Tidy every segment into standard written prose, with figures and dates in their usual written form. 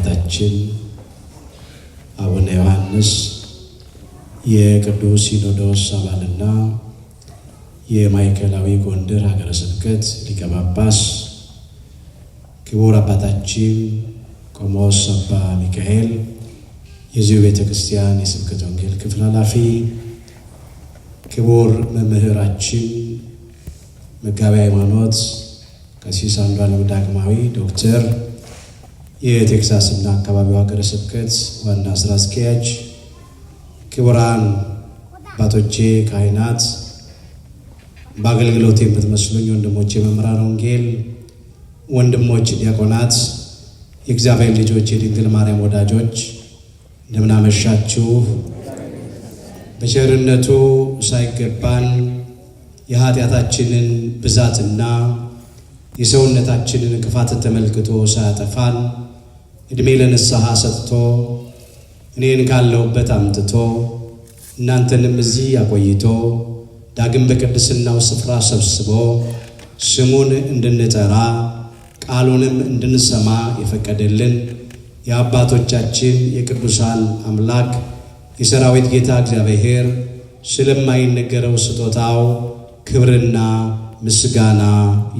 አባታችን አቡነ ዮሐንስ የቅዱስ ሲኖዶስ አባልና የማዕከላዊ ጎንደር ሀገረ ስብከት ሊቀ ጳጳስ፣ ክቡር አባታችን ቆሞስ አባ ሚካኤል የዚሁ ቤተ ክርስቲያን የስብከተ ወንጌል ክፍል ኃላፊ፣ ክቡር መምህራችን መጋቤ ሃይማኖት ቀሲስ አንዱዓለም ዳግማዊ ዶክተር የቴክሳስና አካባቢው ሀገረ ስብከት ዋና ስራ አስኪያጅ፣ ክቡራን አባቶቼ ካህናት፣ በአገልግሎት የምትመስሉኝ ወንድሞቼ መምህራን ወንጌል፣ ወንድሞች ዲያቆናት፣ የእግዚአብሔር ልጆች፣ የድንግል ማርያም ወዳጆች እንደምን አመሻችሁ። በቸርነቱ ሳይገባን የኃጢአታችንን ብዛትና የሰውነታችንን ክፋት ተመልክቶ ሳያጠፋን እድሜ ለንስሐ ሰጥቶ እኔን ካለሁበት አምጥቶ እናንተንም እዚህ አቆይቶ ዳግም በቅድስናው ስፍራ ሰብስቦ ስሙን እንድንጠራ ቃሉንም እንድንሰማ የፈቀደልን የአባቶቻችን የቅዱሳን አምላክ የሰራዊት ጌታ እግዚአብሔር ስለማይነገረው ስጦታው ክብርና ምስጋና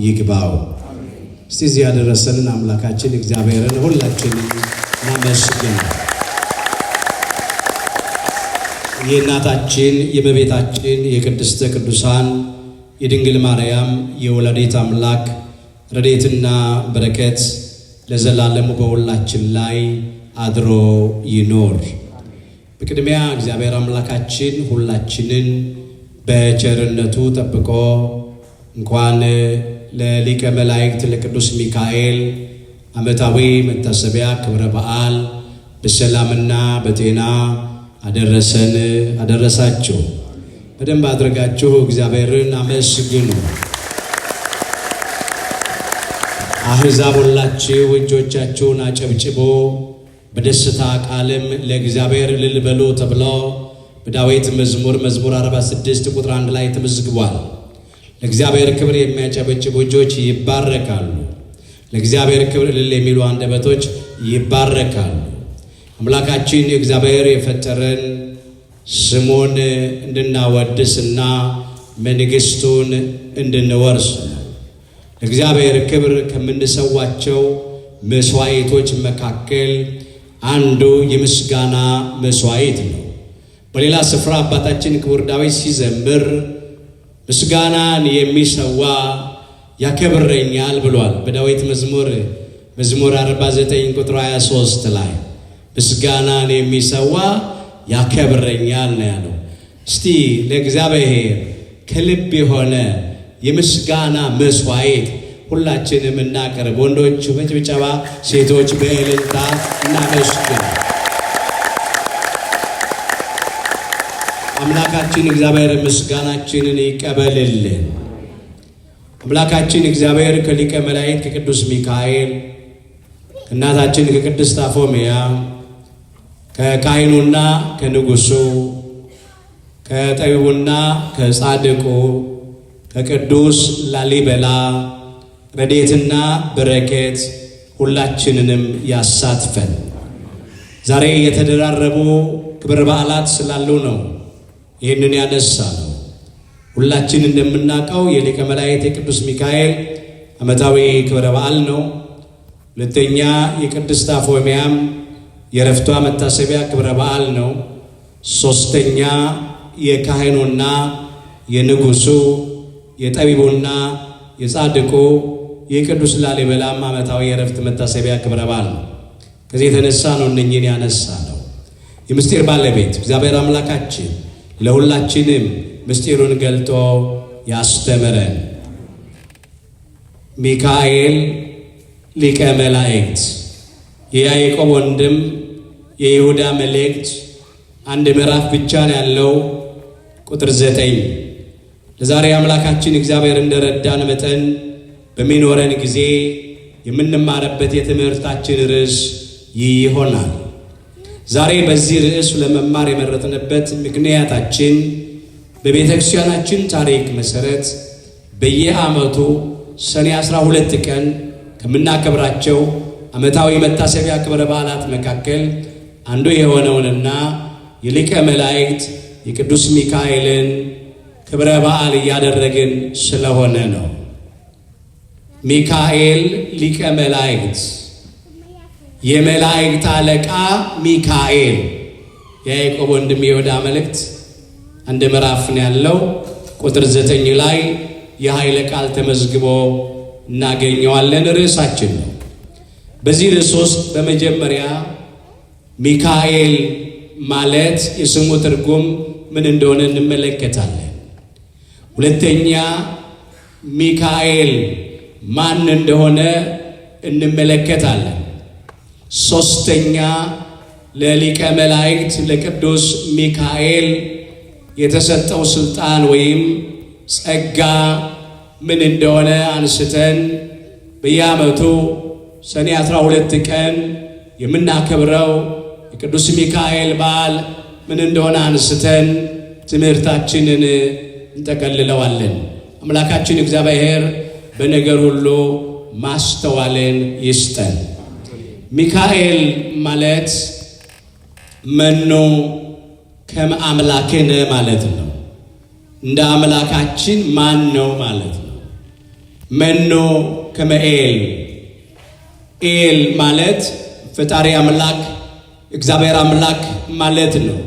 ይግባው። እስቲ እዚህ ያደረሰንን አምላካችን እግዚአብሔርን ሁላችንም እናመስግን። የእናታችን የእመቤታችን የቅድስተ ቅዱሳን የድንግል ማርያም የወላዲተ አምላክ ረድኤትና በረከት ለዘላለሙ በሁላችን ላይ አድሮ ይኖር። በቅድሚያ እግዚአብሔር አምላካችን ሁላችንን በቸርነቱ ጠብቆ እንኳን ለሊቀ መላእክት ለቅዱስ ሚካኤል ዓመታዊ መታሰቢያ ክብረ በዓል በሰላምና በጤና አደረሰን አደረሳችሁ። በደንብ አድርጋችሁ እግዚአብሔርን አመስግኑ። አሕዛብ ሁላችሁ እጆቻችሁን አጨብጭቦ በደስታ ቃልም ለእግዚአብሔር እልል በሉ ተብሎ በዳዊት መዝሙር 46 ቁጥር 1 ላይ ተመዝግቧል። ለእግዚአብሔር ክብር የሚያጨበጭቡ እጆች ይባረካሉ። ለእግዚአብሔር ክብር እልል የሚሉ አንደበቶች ይባረካሉ። አምላካችን እግዚአብሔር የፈጠረን ስሙን እንድናወድስና መንግሥቱን እንድንወርስ ነው። ለእግዚአብሔር ክብር ከምንሰዋቸው መስዋዕቶች መካከል አንዱ የምስጋና መስዋዕት ነው። በሌላ ስፍራ አባታችን ክቡር ዳዊት ሲዘምር ምስጋናን የሚሰዋ ያከብረኛል ብሏል። በዳዊት መዝሙር 49 ቁጥር 23 ላይ ምስጋናን የሚሰዋ ያከብረኛል ነው ያለው። እስቲ ለእግዚአብሔር ከልብ የሆነ የምስጋና መስዋዕት ሁላችንም እናቀርብ። ወንዶች በጭብጨባ፣ ሴቶች በእልልታ እናመስግን። አምላካችን እግዚአብሔር ምስጋናችንን ይቀበልልን። አምላካችን እግዚአብሔር ከሊቀ መላእክት ከቅዱስ ሚካኤል ከእናታችን ከቅድስት አፎምያ ከካህኑና ከንጉሡ ከጠቢቡና ከጻድቁ ከቅዱስ ላሊበላ ረድኤትና በረከት ሁላችንንም ያሳትፈን። ዛሬ የተደራረቡ ክብረ በዓላት ስላሉ ነው ይህንን ያነሳ ነው። ሁላችን እንደምናውቀው የሊቀ መላእክት የቅዱስ ሚካኤል ዓመታዊ ክብረ በዓል ነው። ሁለተኛ የቅድስት አፎምያም የዕረፍቷ መታሰቢያ ክብረ በዓል ነው። ሶስተኛ የካህኑና የንጉሡ የጠቢቡና የጻድቁ የቅዱስ ላሊበላም ዓመታዊ የዕረፍት መታሰቢያ ክብረ በዓል ነው። ከዚህ የተነሳ ነው እነኝህን ያነሳ ነው። የምስጢር ባለቤት እግዚአብሔር አምላካችን ለሁላችንም ምስጢሩን ገልጦ ያስተምረን። ሚካኤል ሊቀ መላእክት የያዕቆብ ወንድም የይሁዳ መልእክት አንድ ምዕራፍ ብቻ ነው ያለው፣ ቁጥር 9። ለዛሬ አምላካችን እግዚአብሔር እንደረዳን መጠን በሚኖረን ጊዜ የምንማርበት የትምህርታችን ርዕስ ይህ ይሆናል። ዛሬ በዚህ ርዕስ ለመማር የመረጥንበት ምክንያታችን በቤተ ክርስቲያናችን ታሪክ መሰረት በየዓመቱ ሰኔ 12 ቀን ከምናከብራቸው ዓመታዊ መታሰቢያ ክብረ በዓላት መካከል አንዱ የሆነውንና የሊቀ መላእክት የቅዱስ ሚካኤልን ክብረ በዓል እያደረግን ስለሆነ ነው። ሚካኤል ሊቀ መላእክት፣ የመላእክት አለቃ ሚካኤል። የያዕቆብ ወንድም የይሁዳ መልእክት አንድ ምዕራፍ ነው ያለው። ቁጥር 9 ላይ የኃይለ ቃል ተመዝግቦ እናገኘዋለን። ርዕሳችን ነው። በዚህ ርዕስ ውስጥ በመጀመሪያ ሚካኤል ማለት የስሙ ትርጉም ምን እንደሆነ እንመለከታለን። ሁለተኛ ሚካኤል ማን እንደሆነ እንመለከታለን። ሶስተኛ ለሊቀ መላእክት ለቅዱስ ሚካኤል የተሰጠው ስልጣን ወይም ጸጋ ምን እንደሆነ አንስተን በየዓመቱ ሰኔ 12 ቀን የምናከብረው የቅዱስ ሚካኤል በዓል ምን እንደሆነ አንስተን ትምህርታችንን እንጠቀልለዋለን። አምላካችን እግዚአብሔር በነገር ሁሉ ማስተዋልን ይስጠን። ሚካኤል ማለት መኑ ከመ አምላክነ ማለት ነው። እንደ አምላካችን ማን ነው ማለት ነው። መኑ ከመ ኤል፣ ኤል ማለት ፈጣሪ አምላክ እግዚአብሔር አምላክ ማለት ነው።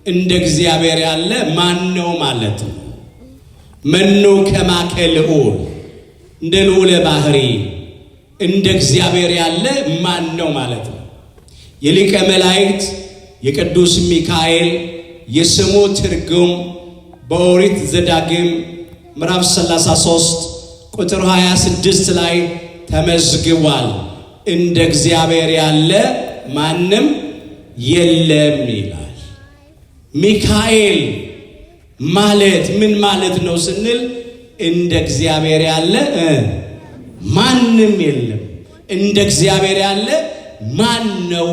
እንደ እግዚአብሔር ያለ ማን ነው ማለት ነው። መኑ ከማከ ልዑል፣ እንደ ልዑለ ባህሪ እንደ እግዚአብሔር ያለ ማን ነው ማለት ነው። የሊቀ መላእክት የቅዱስ ሚካኤል የስሙ ትርጉም በኦሪት ዘዳግም ምዕራፍ 33 ቁጥር 26 ላይ ተመዝግቧል። እንደ እግዚአብሔር ያለ ማንም የለም ይላል። ሚካኤል ማለት ምን ማለት ነው ስንል እንደ እግዚአብሔር ያለ ማንም የለም፣ እንደ እግዚአብሔር ያለ ማን ነው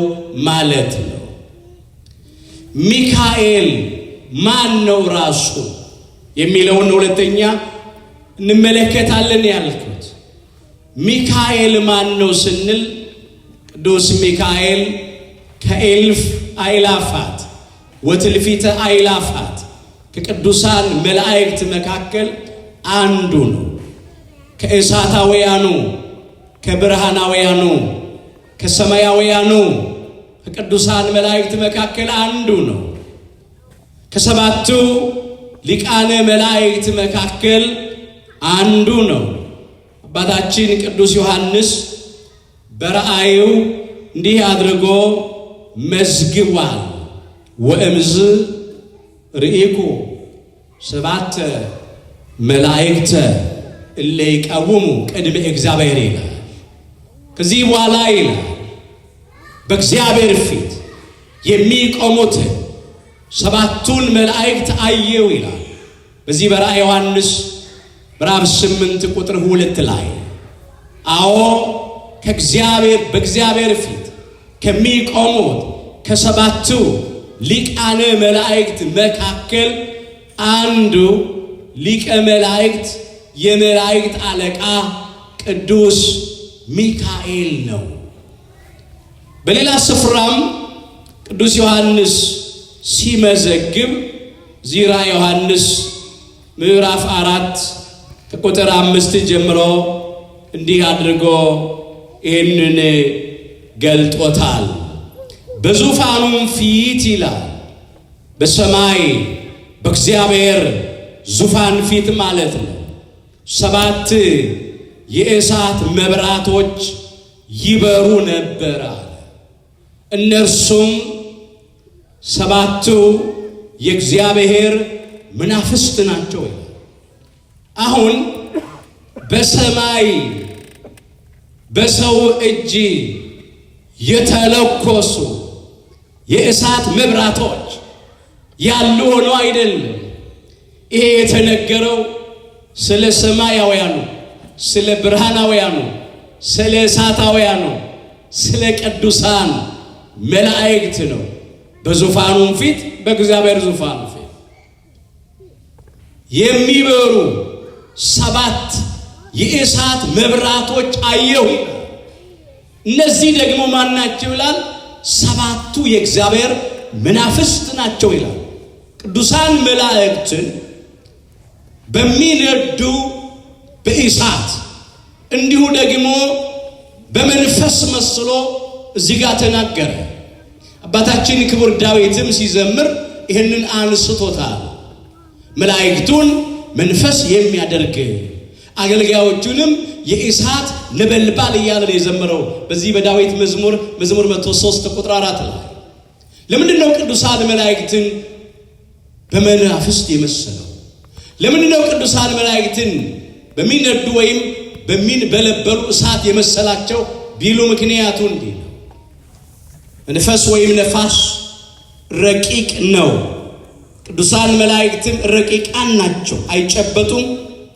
ማለት ነው። ሚካኤል ማን ነው ራሱ የሚለውን ሁለተኛ እንመለከታለን ያልኩት። ሚካኤል ማን ነው ስንል ቅዱስ ሚካኤል ከእልፍ አእላፋት ወትልፊተ አእላፋት ከቅዱሳን መላእክት መካከል አንዱ ነው። ከእሳታውያኑ፣ ከብርሃናውያኑ፣ ከሰማያውያኑ ከቅዱሳን መላእክት መካከል አንዱ ነው። ከሰባቱ ሊቃነ መላእክት መካከል አንዱ ነው። አባታችን ቅዱስ ዮሐንስ በራእዩ እንዲህ አድርጎ መዝግቧል። ወእምዝ ርኢኩ ሰባተ መላእክተ እለ ይቀውሙ ቅድመ እግዚአብሔር ይላል። ከዚህ በኋላ ይላል በእግዚአብሔር ፊት የሚቆሙት ሰባቱን መላእክት አየው ይላል። በዚህ በራእየ ዮሐንስ ምዕራፍ 8 ቁጥር 2 ላይ አዎ በእግዚአብሔር ፊት ከሚቆሙት ከሰባቱ ሊቃነ መላእክት መካከል አንዱ ሊቀ መላእክት የመላእክት አለቃ ቅዱስ ሚካኤል ነው። በሌላ ስፍራም ቅዱስ ዮሐንስ ሲመዘግብ ዚራ ዮሐንስ ምዕራፍ 4 ከቁጥር 5 ጀምሮ እንዲህ አድርጎ ይህንን ገልጦታል። በዙፋኑም ፊት ይላል በሰማይ በእግዚአብሔር ዙፋን ፊት ማለት ነው 7 የእሳት መብራቶች ይበሩ ነበር አለ። እነርሱም 7ቱ የእግዚአብሔር መናፍስት ናቸው። አሁን በሰማይ በሰው እጅ የተለኮሱ የእሳት መብራቶች ያሉ ሆነው አይደለም። ይሄ የተነገረው ስለ ሰማያውያኑ፣ ስለ ብርሃናውያኑ፣ ስለ እሳታውያኑ፣ ስለ ቅዱሳን መላእክት ነው። በዙፋኑም ፊት በእግዚአብሔር ዙፋን ፊት የሚበሩ 7 የእሳት መብራቶች አየሁ። እነዚህ ደግሞ ማን ናቸው ይላል? ሰባቱ የእግዚአብሔር መናፍስት ናቸው ይላል። ቅዱሳን መላእክትን በሚነዱ በእሳት እንዲሁ ደግሞ በመንፈስ መስሎ እዚህ ጋር ተናገረ። አባታችን ክቡር ዳዊትም ሲዘምር ይህንን አንስቶታል። መላእክቱን መንፈስ የሚያደርግ አገልጋዮቹንም የእሳት ነበልባል እያለ ነው የዘመረው በዚህ በዳዊት መዝሙር 103 ቁጥር 4 ላይ። ለምንድን ነው ቅዱሳን መላእክትን በመናፍስት የመሰለው? ለምንድን ነው ቅዱሳን መላእክትን በሚነዱ ወይም በሚንበለበሉ እሳት የመሰላቸው ቢሉ ምክንያቱ እንዲህ ነው። መንፈስ ወይም ነፋስ ረቂቅ ነው። ቅዱሳን መላእክትም ረቂቃን ናቸው። አይጨበጡም፣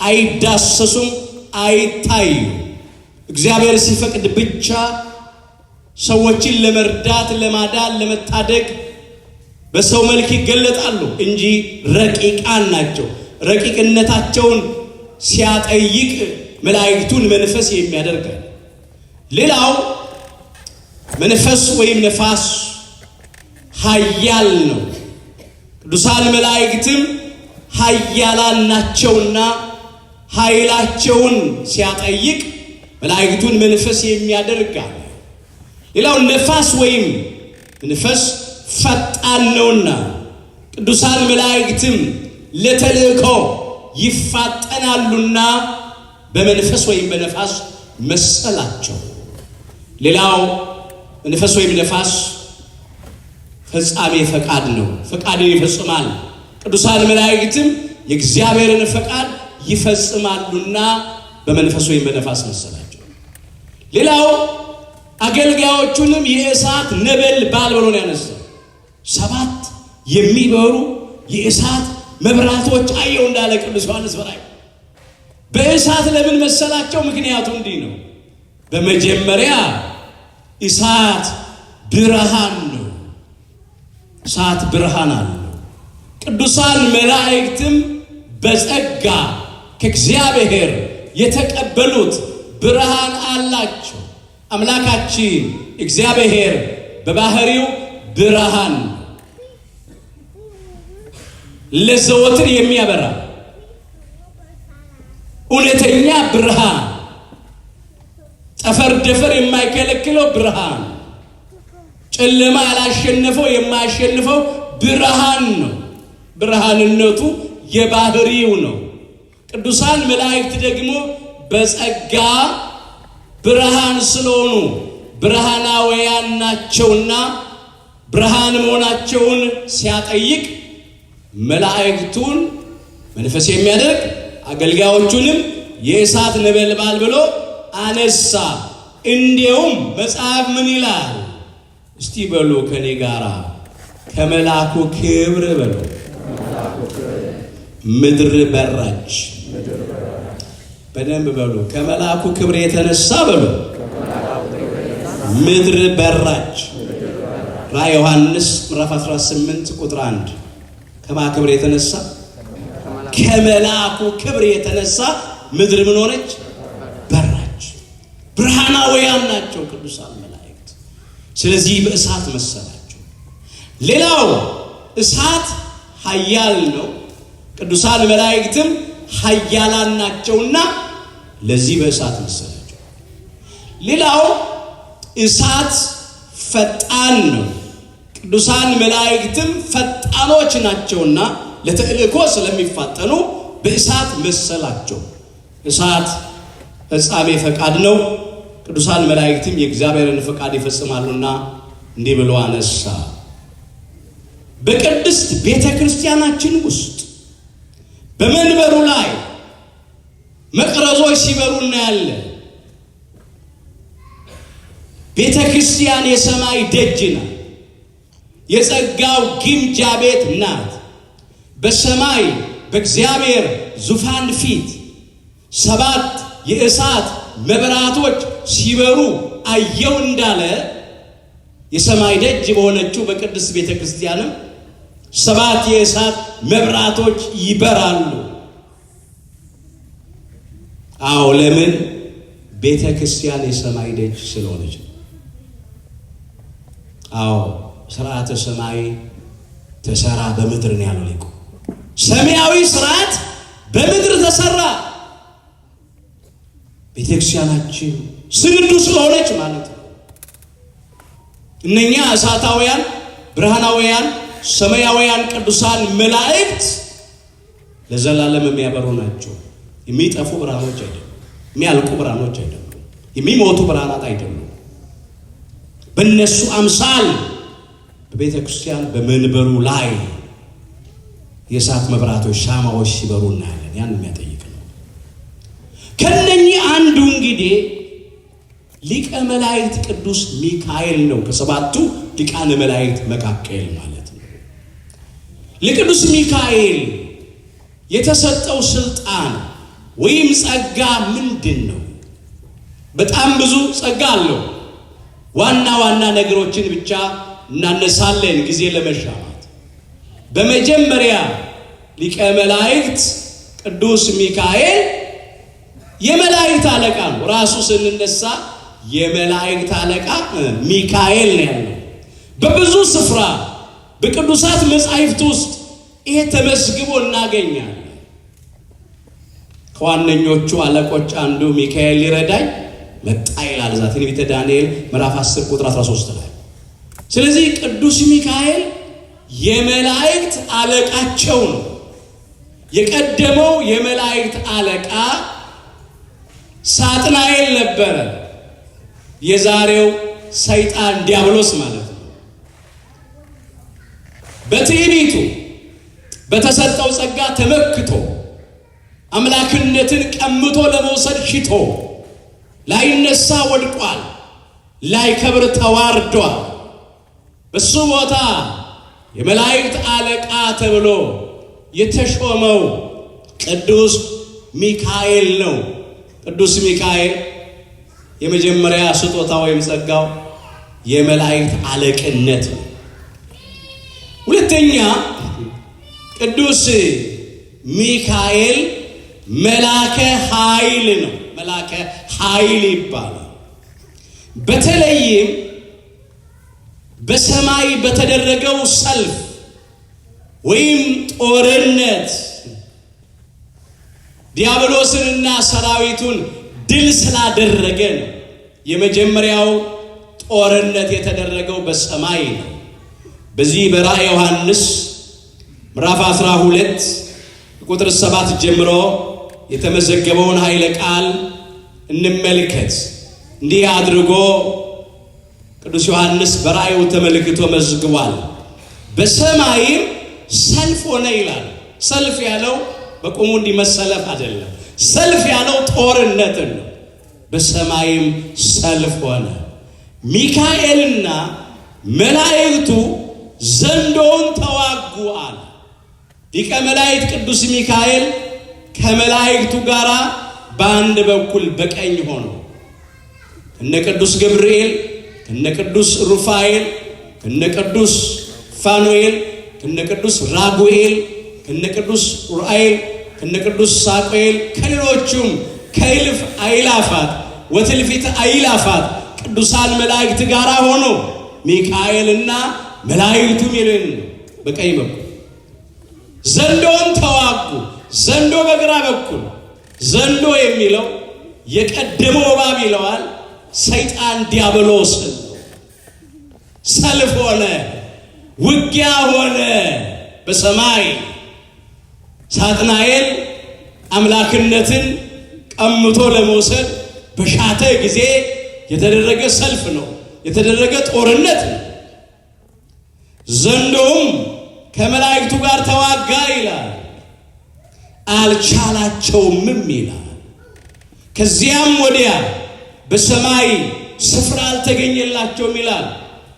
አይዳሰሱም፣ አይታዩም። እግዚአብሔር ሲፈቅድ ብቻ ሰዎችን ለመርዳት፣ ለማዳን፣ ለመታደግ በሰው መልክ ይገለጣሉ እንጂ ረቂቃን ናቸው። ረቂቅነታቸውን ሲያጠይቅ መላእክቱን መንፈስ የሚያደርጋል። ሌላው መንፈስ ወይም ነፋስ ኃያል ነው። ቅዱሳን መላእክትም ኃያላን ናቸውና ኃይላቸውን ሲያጠይቅ መላእክቱን መንፈስ የሚያደርጋል። ሌላው ነፋስ ወይም መንፈስ ፈጣን ነውና ቅዱሳን መላእክትም ለተልእኮ ይፋጠናሉና በመንፈስ ወይም በነፋስ መሰላቸው። ሌላው መንፈስ ወይም ነፋስ ፈጻሜ ፈቃድ ነው። ፈቃድን ይፈጽማል። ቅዱሳን መላእክትም የእግዚአብሔርን ፈቃድ ይፈጽማሉና በመንፈስ ወይም በነፋስ መሰላቸው። ሌላው አገልጋዮቹንም የእሳት ነበልባል ብሎ ነው ያነሳው። 7 የሚበሩ የእሳት መብራቶች አየሁ እንዳለ ቅዱስ ዮሐንስ በራእይ። በእሳት ለምን መሰላቸው? ምክንያቱ እንዲህ ነው። በመጀመሪያ እሳት ብርሃን ነው። እሳት ብርሃን አለው። ቅዱሳን መላእክትም በጸጋ ከእግዚአብሔር የተቀበሉት ብርሃን አላቸው። አምላካችን እግዚአብሔር በባህሪው ብርሃን ለዘወትር የሚያበራ እውነተኛ ብርሃን፣ ጠፈር ደፈር የማይከለክለው ብርሃን፣ ጨለማ ያላሸነፈው የማያሸንፈው ብርሃን ነው። ብርሃንነቱ የባህሪው ነው። ቅዱሳን መላእክት ደግሞ በጸጋ ብርሃን ስለሆኑ ብርሃናውያን ናቸውና ብርሃን መሆናቸውን ሲያጠይቅ መላእክቱን መንፈስ የሚያደርግ አገልጋዮቹንም የእሳት ነበልባል ብሎ አነሳ። እንዲያውም መጽሐፍ ምን ይላል? እስቲ በሉ ከኔ ጋራ ከመላኩ ክብር በሉ ምድር በራች። በደንብ በሉ ከመላኩ ክብር የተነሳ በሉ ምድር በራች። ራዕየ ዮሐንስ ምዕራፍ 18 ቁጥር 1 ከማን ክብር የተነሳ? ከመላኩ ክብር የተነሳ ምድር ምን ሆነች? በራች። ብርሃናውያን ናቸው ቅዱሳን መላእክት። ስለዚህ በእሳት መሰላቸው። ሌላው እሳት ኃያል ነው። ቅዱሳን መላእክትም ኃያላን ናቸውና ለዚህ በእሳት መሰላቸው። ሌላው እሳት ፈጣን ነው። ቅዱሳን መላእክትም ፈጣኖች ናቸውና ለተልእኮ ስለሚፋጠኑ በእሳት መሰላቸው። እሳት ፈጻሜ ፈቃድ ነው። ቅዱሳን መላእክትም የእግዚአብሔርን ፈቃድ ይፈጽማሉና እንዲህ ብሎ አነሳ። በቅድስት ቤተ ክርስቲያናችን ውስጥ በመንበሩ ላይ መቅረዞች ሲበሩ እናያለን። ቤተ ክርስቲያን የሰማይ ደጅ ናት። የጸጋው ግምጃ ቤት ናት። በሰማይ በእግዚአብሔር ዙፋን ፊት 7 የእሳት መብራቶች ሲበሩ አየው እንዳለ የሰማይ ደጅ በሆነችው በቅድስት ቤተ ክርስቲያንም 7 የእሳት መብራቶች ይበራሉ። አዎ፣ ለምን? ቤተ ክርስቲያን የሰማይ ደጅ ስለሆነች ነው። አዎ ስርዓተ ሰማይ ተሰራ በምድር ነው ያለው ሊቁ። ሰማያዊ ስርዓት በምድር ተሰራ። ቤተክርስቲያናችን ስንዱ ስለሆነች ማለት ነው። እነኛ እሳታውያን ብርሃናውያን ሰማያውያን ቅዱሳን መላእክት ለዘላለም የሚያበሩ ናቸው። የሚጠፉ ብርሃኖች አይደሉም። የሚያልቁ ብርሃኖች አይደሉም። የሚሞቱ ብርሃናት አይደሉም። በእነሱ አምሳል በቤተ ክርስቲያን በመንበሩ ላይ የእሳት መብራቶች ሻማዎች ሲበሩ እናያለን። ያን የሚያጠይቅ ነው። ከነኚህ አንዱ እንግዲህ ሊቀ መላእክት ቅዱስ ሚካኤል ነው። ከሰባቱ ሊቃነ መላእክት መካከል ማለት ነው። ለቅዱስ ሚካኤል የተሰጠው ስልጣን ወይም ጸጋ ምንድን ነው? በጣም ብዙ ጸጋ አለው። ዋና ዋና ነገሮችን ብቻ እናነሳለን ጊዜ ለመሻማት። በመጀመሪያ ሊቀ መላእክት ቅዱስ ሚካኤል የመላእክት አለቃ ነው። ራሱ ስንነሳ የመላእክት አለቃ ሚካኤል ነው ያለው። በብዙ ስፍራ በቅዱሳት መጻሕፍት ውስጥ ይሄ ተመዝግቦ እናገኛለን። ከዋነኞቹ አለቆች አንዱ ሚካኤል ሊረዳኝ መጣ ይላል ትንቢተ ዳንኤል ምዕራፍ 10 ቁጥር 13 ላይ። ስለዚህ ቅዱስ ሚካኤል የመላእክት አለቃቸው ነው። የቀደመው የመላእክት አለቃ ሳጥናኤል ነበረ። የዛሬው ሰይጣን ዲያብሎስ ማለት ነው። በትዕቢቱ በተሰጠው ጸጋ ተመክቶ አምላክነትን ቀምቶ ለመውሰድ ሽቶ ላይነሳ ወድቋል፣ ላይከብር ተዋርዷል። በሱ ቦታ የመላእክት አለቃ ተብሎ የተሾመው ቅዱስ ሚካኤል ነው። ቅዱስ ሚካኤል የመጀመሪያ ስጦታ ወይም ጸጋው የመላእክት አለቅነት ነው። ሁለተኛ ቅዱስ ሚካኤል መላከ ኃይል ነው። መላከ ኃይል ይባላል። በተለይም በሰማይ በተደረገው ሰልፍ ወይም ጦርነት ዲያብሎስንና ሰራዊቱን ድል ስላደረገ ነው። የመጀመሪያው ጦርነት የተደረገው በሰማይ ነው። በዚህ በራእየ ዮሐንስ ምዕራፍ 12 ቁጥር 7 ጀምሮ የተመዘገበውን ኃይለ ቃል እንመልከት። እንዲህ አድርጎ ቅዱስ ዮሐንስ በራእዩ ተመልክቶ መዝግቧል። በሰማይም ሰልፍ ሆነ ይላል። ሰልፍ ያለው በቆሙ እንዲመሰለፍ አይደለም። ሰልፍ ያለው ጦርነትን ነው። በሰማይም ሰልፍ ሆነ፣ ሚካኤልና መላእክቱ ዘንዶውን ተዋጉ አለ። ሊቀ መላእክት ቅዱስ ሚካኤል ከመላእክቱ ጋር በአንድ በኩል በቀኝ ሆኖ ከነ ቅዱስ ገብርኤል ከነ ቅዱስ ሩፋኤል ከነ ቅዱስ ፋኑኤል ከነ ቅዱስ ራጉኤል ከነ ቅዱስ ኡራኤል ከነ ቅዱስ ሳቆኤል ከሌሎቹም ከእልፍ አእላፋት ወትልፊት አእላፋት ቅዱሳን መላእክት ጋር ሆኖ ሚካኤልና መላእክቱ ሚልን በቀኝ በኩል ዘንዶን ተዋጉ። ዘንዶ በግራ በኩል። ዘንዶ የሚለው የቀደመው እባብ ይለዋል። ሰይጣን ዲያብሎስ ሰልፍ ሆነ፣ ውጊያ ሆነ በሰማይ። ሳጥናኤል አምላክነትን ቀምቶ ለመውሰድ በሻተ ጊዜ የተደረገ ሰልፍ ነው፣ የተደረገ ጦርነት ነው። ዘንዶም ከመላእክቱ ጋር ተዋጋ ይላል፣ አልቻላቸውምም ይላል። ከዚያም ወዲያ በሰማይ ስፍራ አልተገኘላቸውም ይላል።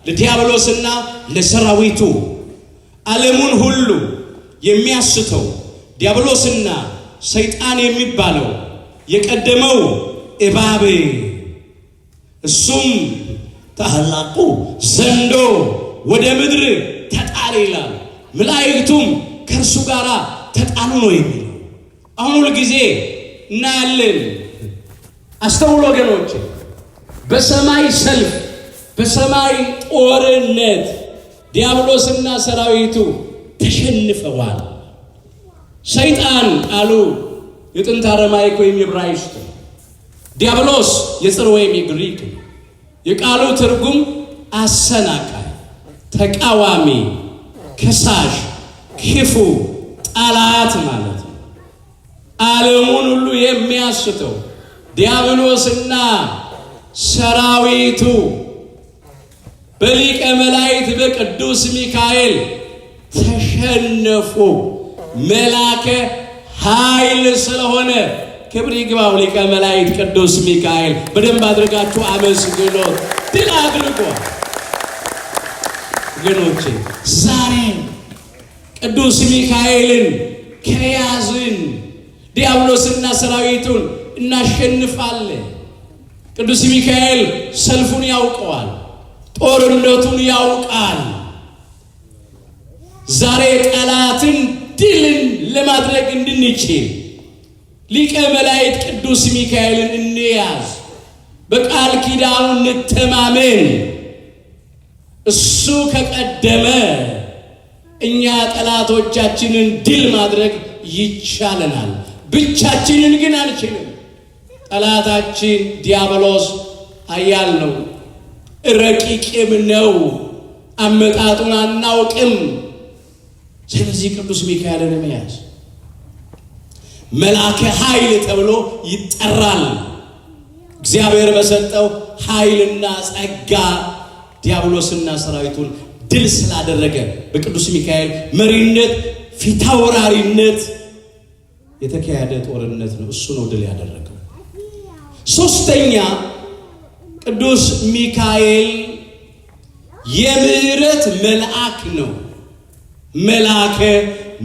ለዲያብሎስና ለሰራዊቱ ዓለሙን ሁሉ የሚያስተው ዲያብሎስና ሰይጣን የሚባለው የቀደመው እባብ እሱም ታላቁ ዘንዶ ወደ ምድር ተጣለ ይላል። መላእክቱም ከእርሱ ጋር ተጣሉ ነው የሚለው። አሁን ሁሉ ጊዜ እናያለን። አስተውሉ ወገኖች፣ በሰማይ ሰልፍ በሰማይ ጦርነት ዲያብሎስና ሰራዊቱ ተሸንፈዋል። ሰይጣን ቃሉ የጥንት አረማይክ ወይም የዕብራይስጥ፣ ዲያብሎስ የጽር ወይም የግሪክ። የቃሉ ትርጉም አሰናካይ፣ ተቃዋሚ፣ ከሳሽ፣ ክፉ፣ ጠላት ማለት ነው። ዓለሙን ሁሉ የሚያስተው ዲያብሎስና ሰራዊቱ በሊቀ መላእክት በቅዱስ ሚካኤል ተሸነፉ። መላከ ኃይል ስለሆነ ክብር ይግባው ሊቀ መላእክት ቅዱስ ሚካኤል። በደንብ አድርጋችሁ አመስግኑት። ድል አድርጓል። ወገኖቼ ዛሬ ቅዱስ ሚካኤልን ከያዝን ዲያብሎስና ሰራዊቱን እናሸንፋለን። ቅዱስ ሚካኤል ሰልፉን ያውቀዋል፣ ጦርነቱን ያውቃል። ዛሬ ጠላትን ድልን ለማድረግ እንድንችል ሊቀ መላእክት ቅዱስ ሚካኤልን እንያዝ፣ በቃል ኪዳኑ እንተማመን። እሱ ከቀደመ እኛ ጠላቶቻችንን ድል ማድረግ ይቻለናል። ብቻችንን ግን አንችልም። ጠላታችን ዲያብሎስ ኃያል ነው፣ ረቂቅም ነው፣ አመጣጡን አናውቅም። ስለዚህ ቅዱስ ሚካኤልን መያዝ መልአከ ኃይል ተብሎ ይጠራል። እግዚአብሔር በሰጠው ኃይልና ጸጋ ዲያብሎስና ሰራዊቱን ድል ስላደረገ በቅዱስ ሚካኤል መሪነት ፊታውራሪነት የተካሄደ ጦርነት ነው። እሱ ነው ድል ያደረገው። ሶስተኛ ቅዱስ ሚካኤል የምህረት መልአክ ነው። መልአከ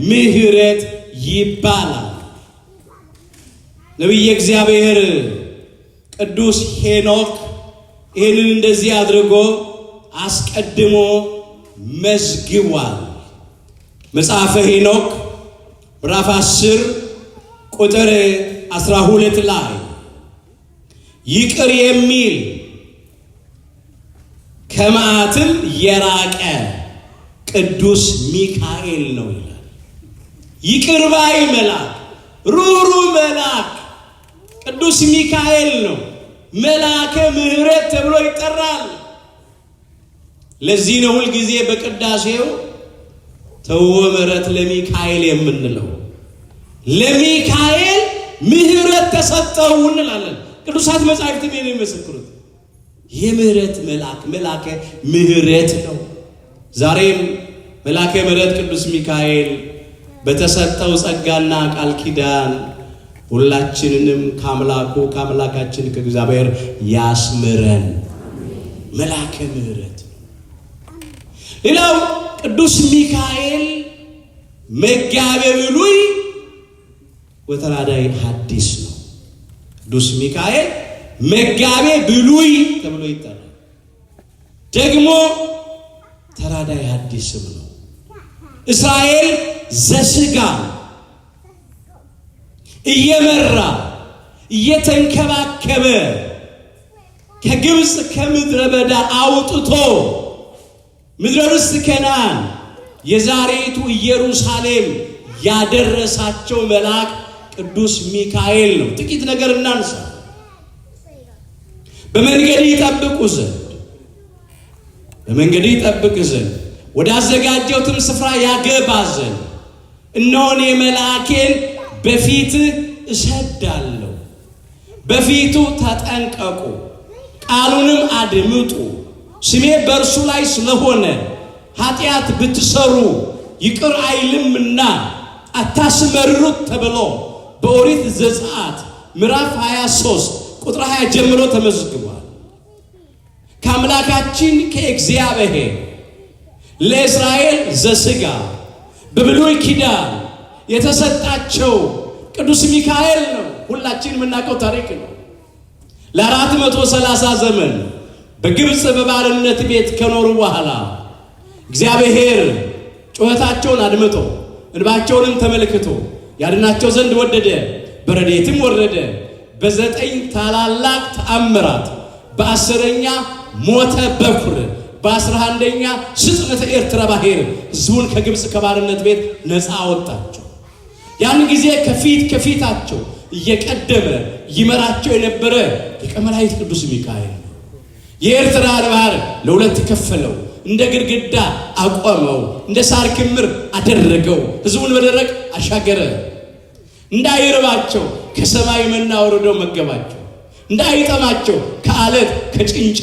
ምህረት ይባላል። ነቢየ እግዚአብሔር ቅዱስ ሄኖክ ይህንን እንደዚህ አድርጎ አስቀድሞ መዝግቧል። መጽሐፈ ሄኖክ ምዕራፍ 10 ቁጥር 12 ላይ ይቅር የሚል ከመዓትም የራቀ ቅዱስ ሚካኤል ነው ይላል። ይቅር ባይ መልአክ፣ ሩሩ መልአክ ቅዱስ ሚካኤል ነው። መልአከ ምህረት ተብሎ ይጠራል። ለዚህ ነው ሁል ጊዜ በቅዳሴው ተወ ምህረት ለሚካኤል የምንለው። ለሚካኤል ምህረት ተሰጠው እንላለን። ቅዱሳት መጻሕፍት ነው የሚመሰክሩት። የምህረት መልአክ መልአከ ምህረት ነው። ዛሬም መልአከ ምህረት ቅዱስ ሚካኤል በተሰጠው ጸጋና ቃል ኪዳን ሁላችንንም ከአምላካችን ከእግዚአብሔር ያስምረን። መልአከ ምህረት። ሌላው ቅዱስ ሚካኤል መጋቤ ብሉይ ወተራዳይ ሐዲስ ነው። ቅዱስ ሚካኤል መጋቤ ብሉይ ተብሎ ይጠራል። ደግሞ ተራዳይ ሐዲስም ነው። እስራኤል ዘሥጋ እየመራ እየተንከባከበ ከግብፅ ከምድረ በዳ አውጥቶ ምድረ ርስት ከነዓን የዛሬቱ ኢየሩሳሌም ያደረሳቸው መልአክ ቅዱስ ሚካኤል ነው። ጥቂት ነገር እናንሳ። በመንገድ ይጠብቅ ዘንድ ወዳዘጋጀሁትም ስፍራ ያገባ ዘንድ እነሆ መልአኬን በፊት እሰዳለሁ። በፊቱ ተጠንቀቁ፣ ቃሉንም አድምጡ። ስሜ በእርሱ ላይ ስለሆነ ኃጢአት ብትሰሩ ይቅር አይልምና አታስመርሩት ተብሎ በኦሪት ዘጸአት ምዕራፍ 23 ቁጥር 20 ጀምሮ ተመዝግቧል። ከአምላካችን ከእግዚአብሔር ለእስራኤል ዘሥጋ በብሉይ ኪዳን የተሰጣቸው ቅዱስ ሚካኤል ነው። ሁላችን የምናውቀው ታሪክ ነው። ለ430 ዘመን በግብፅ በባርነት ቤት ከኖሩ በኋላ እግዚአብሔር ጩኸታቸውን አድምጦ እንባቸውንም ተመልክቶ ያድናቸው ዘንድ ወደደ። በረድኤትም ወረደ። በ9 ታላላቅ ተአምራት በ10ኛ ሞተ በኩር፣ በ11ኛ ስጥመተ ኤርትራ ባህር ሕዝቡን ከግብፅ ከባርነት ቤት ነፃ አወጣቸው። ያን ጊዜ ከፊታቸው እየቀደመ ይመራቸው የነበረ ሊቀ መላእክት ቅዱስ ሚካኤል የኤርትራን ባህር ለሁለት ከፈለው፣ እንደ ግድግዳ አቆመው፣ እንደ ሳር ክምር አደረገው፣ ሕዝቡን በደረቅ አሻገረ። እንዳይርባቸው ከሰማይ መና ወርዶ መገባቸው፣ እንዳይጠማቸው ከአለት ከጭንጫ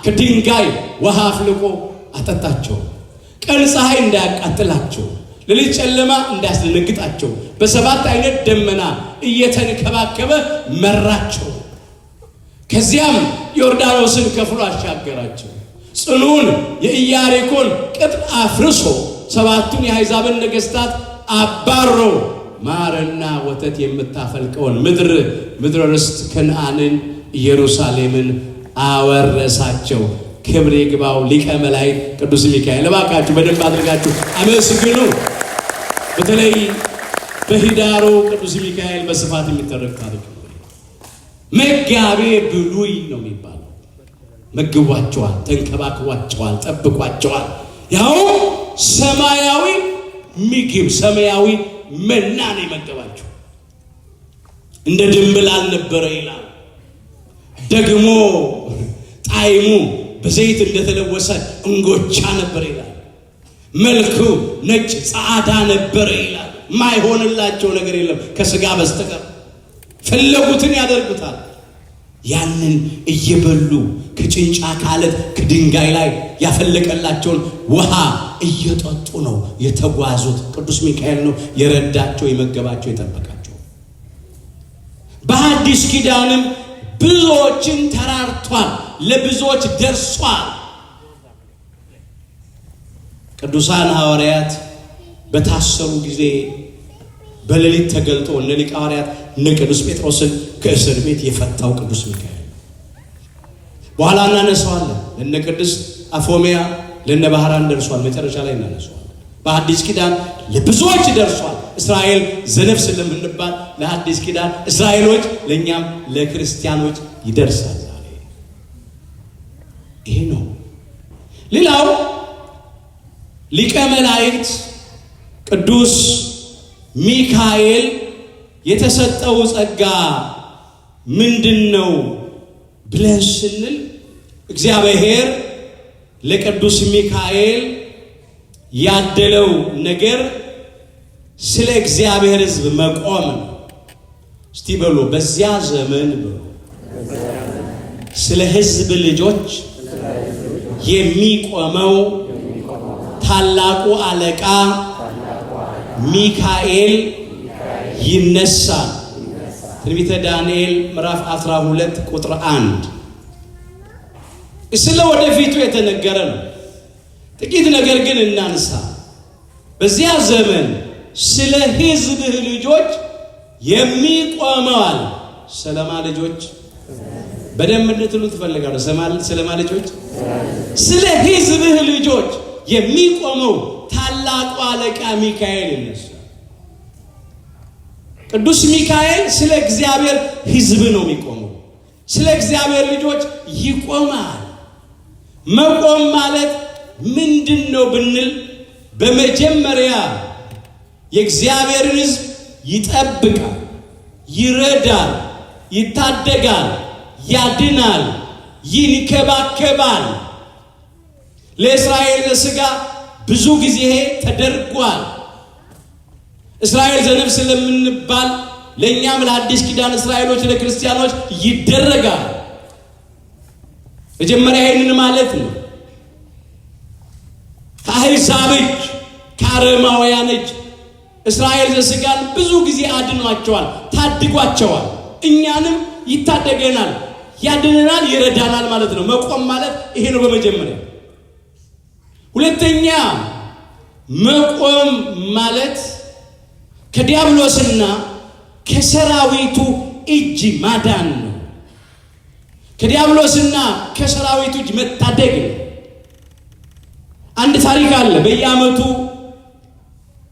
ከድንጋይ ውሃ አፍልቆ አጠጣቸው። ቀን ፀሐይ እንዳያቃጥላቸው፣ ሌሊት ጨለማ እንዳያስደነግጣቸው በ7 አይነት ደመና እየተንከባከበ መራቸው። ከዚያም ዮርዳኖስን ከፍሎ አሻገራቸው። ጽኑን የኢያሪኮን ቅጥር አፍርሶ 7ቱን የአሕዛብን ነገሥታት አባሮ ማርና ወተት የምታፈልቀውን ምድረ ርስት ከነዓንን ኢየሩሳሌምን አወረሳቸው። ክብር ይግባው ሊቀ መላእክት ቅዱስ ሚካኤል። እባካችሁ በደንብ አድርጋችሁ አመስግኑ። በተለይ በሂዳሩ ቅዱስ ሚካኤል በስፋት የሚተረክ ታሪክ ነው። መጋቤ ብሉይ ነው የሚባለው። መግቧቸዋል፣ ተንከባክቧቸዋል፣ ጠብቋቸዋል። ያው ሰማያዊ ምግብ ሰማያዊ መና ነው የመገባቸው። እንደ ድንብላል ነበረ ይላል። ደግሞ ጣዕሙ በዘይት እንደተለወሰ እንጎቻ ነበር ይላል። መልኩ ነጭ ጻዕዳ ነበር ይላል። ማይሆንላቸው ነገር የለም ከስጋ በስተቀር ፈለጉትን ያደርጉታል። ያንን እየበሉ ከጭንጫ ካለት ከድንጋይ ላይ ያፈለቀላቸውን ውሃ እየጠጡ ነው የተጓዙት። ቅዱስ ሚካኤል ነው የረዳቸው፣ የመገባቸው፣ የጠበቃቸው። በአዲስ ኪዳንም ብዙዎችን ተራርቷል፣ ለብዙዎች ደርሷል። ቅዱሳን ሐዋርያት በታሰሩ ጊዜ በሌሊት ተገልጦ እነ ሊቀ ሐዋርያት እነ ቅዱስ ጴጥሮስን ከእስር ቤት የፈታው ቅዱስ ሚካኤል በኋላ እናነሳዋለን። ለነ ቅዱስ አፎሚያ ለነ ባህራን ደርሷል። መጨረሻ ላይ እናነሳዋለን። በአዲስ ኪዳን ለብዙዎች ደርሷል። እስራኤል ዘነፍ ስለምንባል ለአዲስ ኪዳን እስራኤሎች፣ ለኛም ለክርስቲያኖች ይደርሳል። ዛሬ ይሄ ነው። ሌላው ሊቀ መላእክት ቅዱስ ሚካኤል የተሰጠው ጸጋ ምንድነው ብለን ስንል እግዚአብሔር ለቅዱስ ሚካኤል ያደለው ነገር ስለ እግዚአብሔር ሕዝብ መቆም ነው። እስቲ በሉ በዚያ ዘመን በሉ ስለ ሕዝብ ልጆች የሚቆመው ታላቁ አለቃ ሚካኤል ይነሳል። ትንቢተ ዳንኤል ምዕራፍ 12 ቁጥር 1 ስለ ወደፊቱ የተነገረ ነው። ጥቂት ነገር ግን እናንሳ። በዚያ ዘመን ስለ ሕዝብህ ልጆች የሚቆመዋል። ስለማ ልጆች በደንብ እንድትሉ ትፈልጋለሁ። ስለማ ልጆች ስለ ሕዝብህ ልጆች የሚቆመው ታላቁ አለቃ ሚካኤል ይነሳል። ቅዱስ ሚካኤል ስለ እግዚአብሔር ሕዝብ ነው የሚቆመው። ስለ እግዚአብሔር ልጆች ይቆማል። መቆም ማለት ምንድነው ብንል በመጀመሪያ የእግዚአብሔርን ሕዝብ ይጠብቃል፣ ይረዳል፣ ይታደጋል፣ ያድናል፣ ይንከባከባል። ለእስራኤል ለሥጋ ብዙ ጊዜ ተደርጓል። እስራኤል ዘነፍ ስለምንባል ለእኛም ለአዲስ ኪዳን እስራኤሎች ለክርስቲያኖች ይደረጋል። መጀመሪያ ይህንን ማለት ነው። ከአሕዛብ እጅ ከአረማውያን እጅ እስራኤል ዘሥጋን ብዙ ጊዜ አድኗቸዋል፣ ታድጓቸዋል። እኛንም ይታደገናል፣ ያድነናል፣ ይረዳናል ማለት ነው። መቆም ማለት ይሄ ነው በመጀመሪያ። ሁለተኛ መቆም ማለት ከዲያብሎስና ከሰራዊቱ እጅ ማዳን ነው። ከዲያብሎስና ከሰራዊቱ እጅ መታደግ ነው። አንድ ታሪክ አለ። በየዓመቱ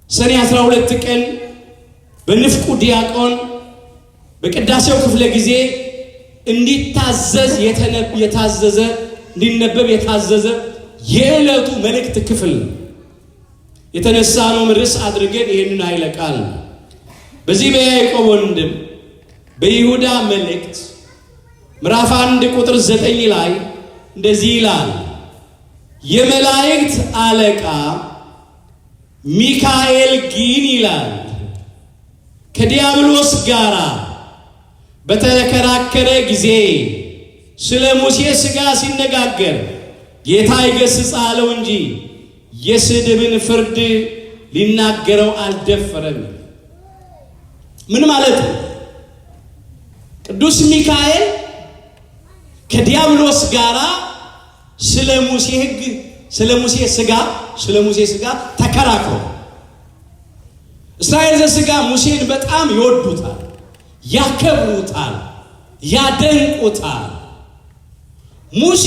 ሰኔ 12 ቀን በንፍቁ ዲያቆን በቅዳሴው ክፍለ ጊዜ እንዲታዘዝ የታዘዘ እንዲነበብ የታዘዘ የዕለቱ መልእክት ክፍል የተነሳነው ርዕስ አድርገን ይህንን ኃይለ ቃል በዚህ በያዕቆብ ወንድም በይሁዳ መልእክት ምዕራፍ 1 ቁጥር 9 ላይ እንደዚህ ይላል። የመላእክት አለቃ ሚካኤል ግን ይላል ከዲያብሎስ ጋር በተከራከረ ጊዜ ስለ ሙሴ ሥጋ ሲነጋገር ጌታ ይገሥጽ አለው እንጂ የስድብን ፍርድ ሊናገረው አልደፈረም። ምን ማለት ነው? ቅዱስ ሚካኤል ከዲያብሎስ ጋር ስለ ሙሴ ሕግ፣ ስለ ሙሴ ሥጋ ተከራክሮ እስራኤል ዘሥጋ ሙሴን በጣም ይወዱታል፣ ያከብሩታል፣ ያደንቁታል። ሙሴ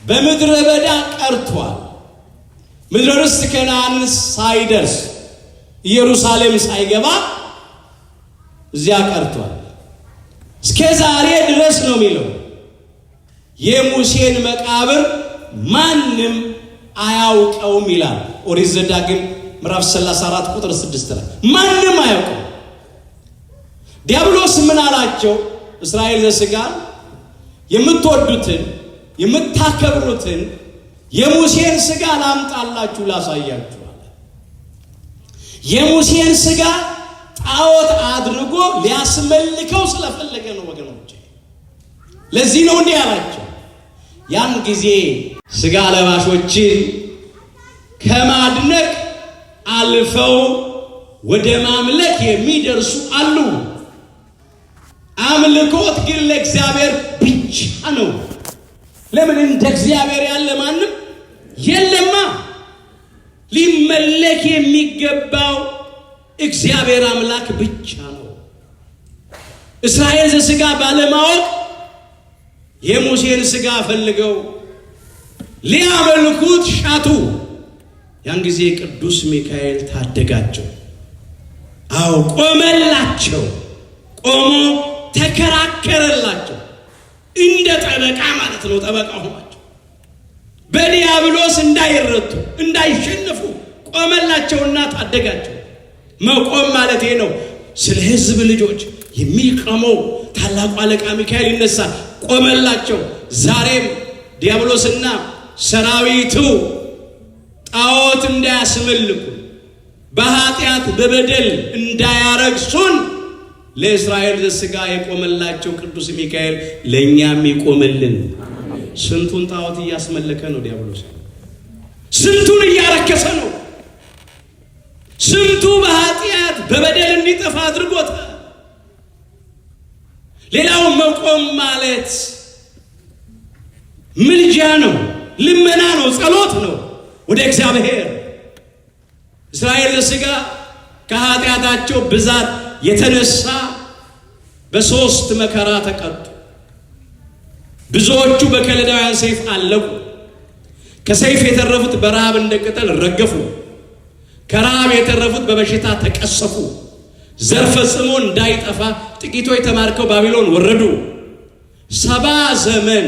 በምድረ በዳ ቀርቷል። ምድረ ርስት ከነዓን ሳይደርስ ኢየሩሳሌም ሳይገባ እዚያ ቀርቷል። እስከ ዛሬ ድረስ ነው የሚለው የሙሴን መቃብር ማንም አያውቀውም ይላል ኦሪት ዘዳግም ምዕራፍ 34 ቁጥር 6 ላይ ማንም አያውቀው። ዲያብሎስ ምን አላቸው? እስራኤል ዘሥጋ የምትወዱትን የምታከብሩትን የሙሴን ሥጋ ላምጣላችሁ ላሳያችሁ አለ። የሙሴን ሥጋ ጣዖት አድርጎ ሊያስመልከው ስለፈለገ ነው ወገኖቼ። ለዚህ ነው እንዲህ አላቸው። ያን ጊዜ ሥጋ ለባሾችን ከማድነቅ አልፈው ወደ ማምለክ የሚደርሱ አሉ። አምልኮት ግን ለእግዚአብሔር ብቻ ነው። ለምን? እንደ እግዚአብሔር ያለ ማንም የለማ። ሊመለክ የሚገባው እግዚአብሔር አምላክ ብቻ ነው። እስራኤል ዘሥጋ ባለማወቅ የሙሴን ሥጋ ፈልገው ሊያመልኩት ሻቱ። ያን ጊዜ ቅዱስ ሚካኤል ታደጋቸው። አዎ ቆመላቸው፣ ቆሞ ተከራከረላቸው። እንደ ጠበቃ ማለት ነው። ጠበቃ ሆናቸው በዲያብሎስ እንዳይረቱ እንዳይሸነፉ ቆመላቸውና ታደጋቸው። መቆም ማለት ይሄ ነው። ስለ ሕዝብ ልጆች የሚቆመው ታላቁ አለቃ ሚካኤል ይነሳል። ቆመላቸው። ዛሬም ዲያብሎስና ሰራዊቱ ጣዖት እንዳያስመልኩ በኃጢአት በበደል እንዳያረግሱን ለእስራኤል ዘሥጋ የቆመላቸው ቅዱስ ሚካኤል ለእኛም ይቆምልን። ስንቱን ጣዖት እያስመለከ ነው ዲያብሎስ፣ ስንቱን እያረከሰ ነው። ስንቱ በኃጢአት በበደል እንዲጠፋ አድርጎታል። ሌላው መቆም ማለት ምልጃ ነው፣ ልመና ነው፣ ጸሎት ነው ወደ እግዚአብሔር። እስራኤል ዘሥጋ ከኃጢአታቸው ብዛት የተነሳ በሶስት መከራ ተቀጡ። ብዙዎቹ በከለዳውያን ሰይፍ አለቁ። ከሰይፍ የተረፉት በረሃብ እንደ ቅጠል ረገፉ። ከረሃብ የተረፉት በበሽታ ተቀሰፉ። ዘር ፈጽሞ እንዳይጠፋ ጥቂቶች ተማርከው ባቢሎን ወረዱ። 70 ዘመን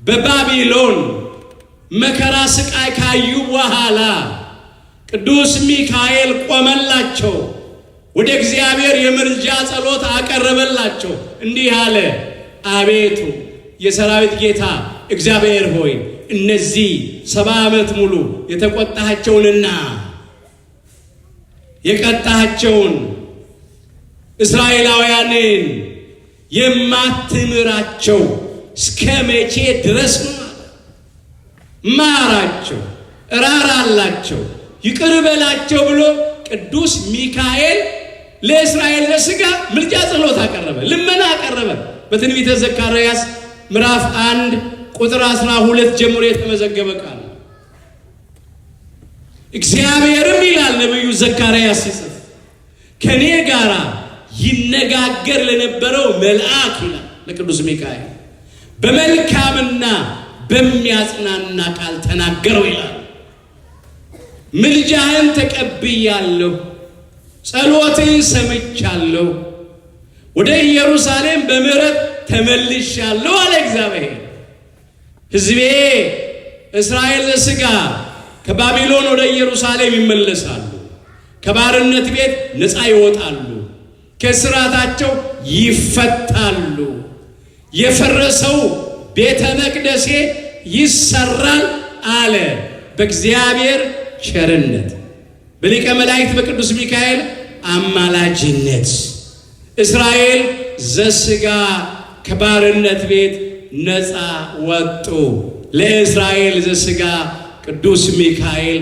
በባቢሎን መከራ ስቃይ ካዩ በኋላ ቅዱስ ሚካኤል ቆመላቸው። ወደ እግዚአብሔር የምልጃ ጸሎት አቀረበላቸው። እንዲህ አለ፣ አቤቱ የሰራዊት ጌታ እግዚአብሔር ሆይ እነዚህ 70 ዓመት ሙሉ የተቆጣቸውንና የቀጣቸውን እስራኤላውያንን የማትምራቸው እስከ መቼ ድረስ ነው? ማራቸው፣ ራራላቸው፣ ይቅር በላቸው ብሎ ቅዱስ ሚካኤል ለእስራኤል ዘሥጋ ምልጃ ጸሎት አቀረበ፣ ልመና አቀረበ። በትንቢተ ዘካርያስ ምዕራፍ 1 ቁጥር 12 ጀምሮ የተመዘገበ ቃል። እግዚአብሔርም ይላል ነብዩ ዘካርያስ ሲጽፍ ከኔ ጋራ ይነጋገር ለነበረው መልአክ ይላል ለቅዱስ ሚካኤል በመልካምና በሚያጽናና ቃል ተናገረው ይላል። ምልጃህን ተቀብያለሁ፣ ጸሎትን ሰምቻለሁ፣ ወደ ኢየሩሳሌም በምህረት ተመልሻለሁ አለ እግዚአብሔር። ሕዝቤ እስራኤል ዘሥጋ ከባቢሎን ወደ ኢየሩሳሌም ይመለሳሉ፣ ከባርነት ቤት ነፃ ይወጣሉ፣ ከስራታቸው ይፈታሉ። የፈረሰው ቤተ መቅደሴ ይሰራል አለ በእግዚአብሔር ቸርነት በሊቀ መላእክት በቅዱስ ሚካኤል አማላጅነት። እስራኤል ዘሥጋ ከባርነት ቤት ነፃ ወጡ። ለእስራኤል ዘሥጋ ቅዱስ ሚካኤል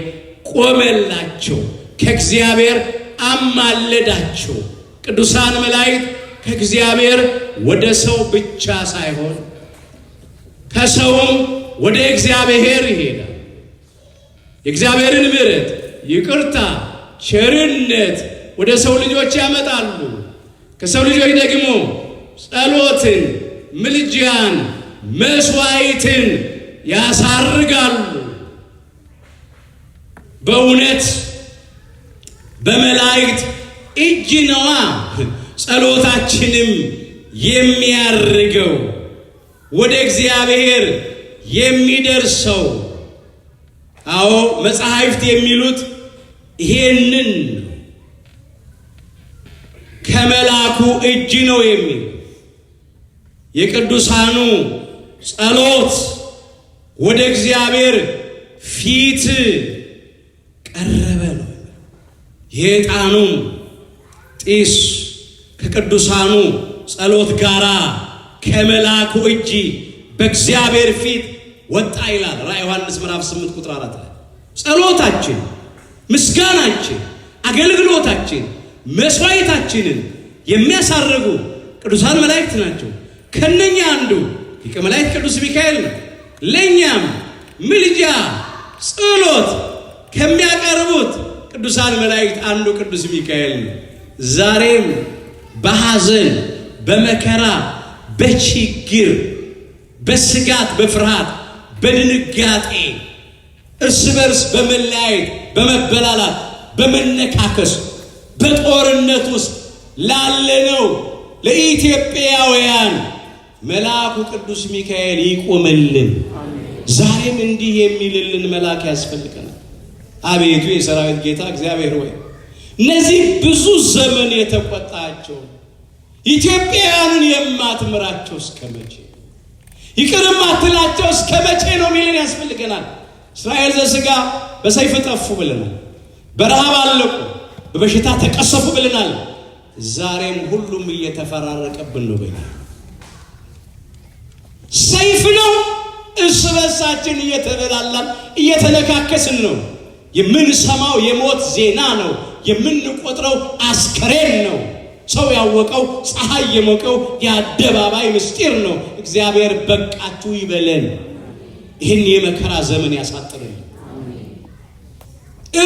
ቆመላቸው፣ ከእግዚአብሔር አማለዳቸው። ቅዱሳን መላእክት ከእግዚአብሔር ወደ ሰው ብቻ ሳይሆን ከሰውም ወደ እግዚአብሔር ይሄዳል። የእግዚአብሔርን ምሕረት፣ ይቅርታ፣ ቸርነት ወደ ሰው ልጆች ያመጣሉ። ከሰው ልጆች ደግሞ ጸሎትን፣ ምልጃን፣ መስዋዕትን ያሳርጋሉ። በእውነት በመላእክት እጅ ነዋ ጸሎታችንም የሚያርገው ወደ እግዚአብሔር የሚደርሰው። አዎ መጻሕፍት የሚሉት ይሄንን ከመላኩ እጅ ነው የሚል የቅዱሳኑ ጸሎት ወደ እግዚአብሔር ፊት ቀረበ ነው። የዕጣኑ ጢስ ከቅዱሳኑ ጸሎት ጋራ ከመላኩ እጅ በእግዚአብሔር ፊት ወጣ ይላል ራዕየ ዮሐንስ ምዕራፍ 8 ቁጥር 4 ላይ። ጸሎታችን፣ ምስጋናችን፣ አገልግሎታችን፣ መስዋዕታችንን የሚያሳርጉ ቅዱሳን መላእክት ናቸው። ከነኛ አንዱ ሊቀ መላእክት ቅዱስ ሚካኤል ነው። ለኛም ምልጃ፣ ጸሎት ከሚያቀርቡት ቅዱሳን መላእክት አንዱ ቅዱስ ሚካኤል ነው። ዛሬም በሐዘን፣ በመከራ፣ በችግር፣ በስጋት፣ በፍርሃት፣ በድንጋጤ እርስ በርስ በመለያየት፣ በመበላላት፣ በመነካከስ፣ በጦርነት ውስጥ ላለነው ለኢትዮጵያውያን መልአኩ ቅዱስ ሚካኤል ይቆምልን። ዛሬም እንዲህ የሚልልን መልአክ ያስፈልገናል። አቤቱ የሰራዊት ጌታ እግዚአብሔር ሆይ እነዚህ ብዙ ዘመን የተቆጣቸው ኢትዮጵያውያንን የማትምራቸው እስከ መቼ? ይቅር የማትላቸው እስከ መቼ ነው የሚልን ያስፈልገናል። እስራኤል ዘሥጋ በሰይፍ ጠፉ ብለናል። በረሃብ አለቁ፣ በበሽታ ተቀሰፉ ብለናል። ዛሬም ሁሉም እየተፈራረቀብን ነው። በእኛ ሰይፍ ነው። እርስ በርሳችን እየተበላላን እየተነካከስን ነው። የምንሰማው የሞት ዜና ነው። የምንቆጥረው አስከሬን ነው። ሰው ያወቀው ፀሐይ የሞቀው የአደባባይ ምስጢር ነው። እግዚአብሔር በቃችሁ ይበለን። ይህን የመከራ ዘመን ያሳጥርልን።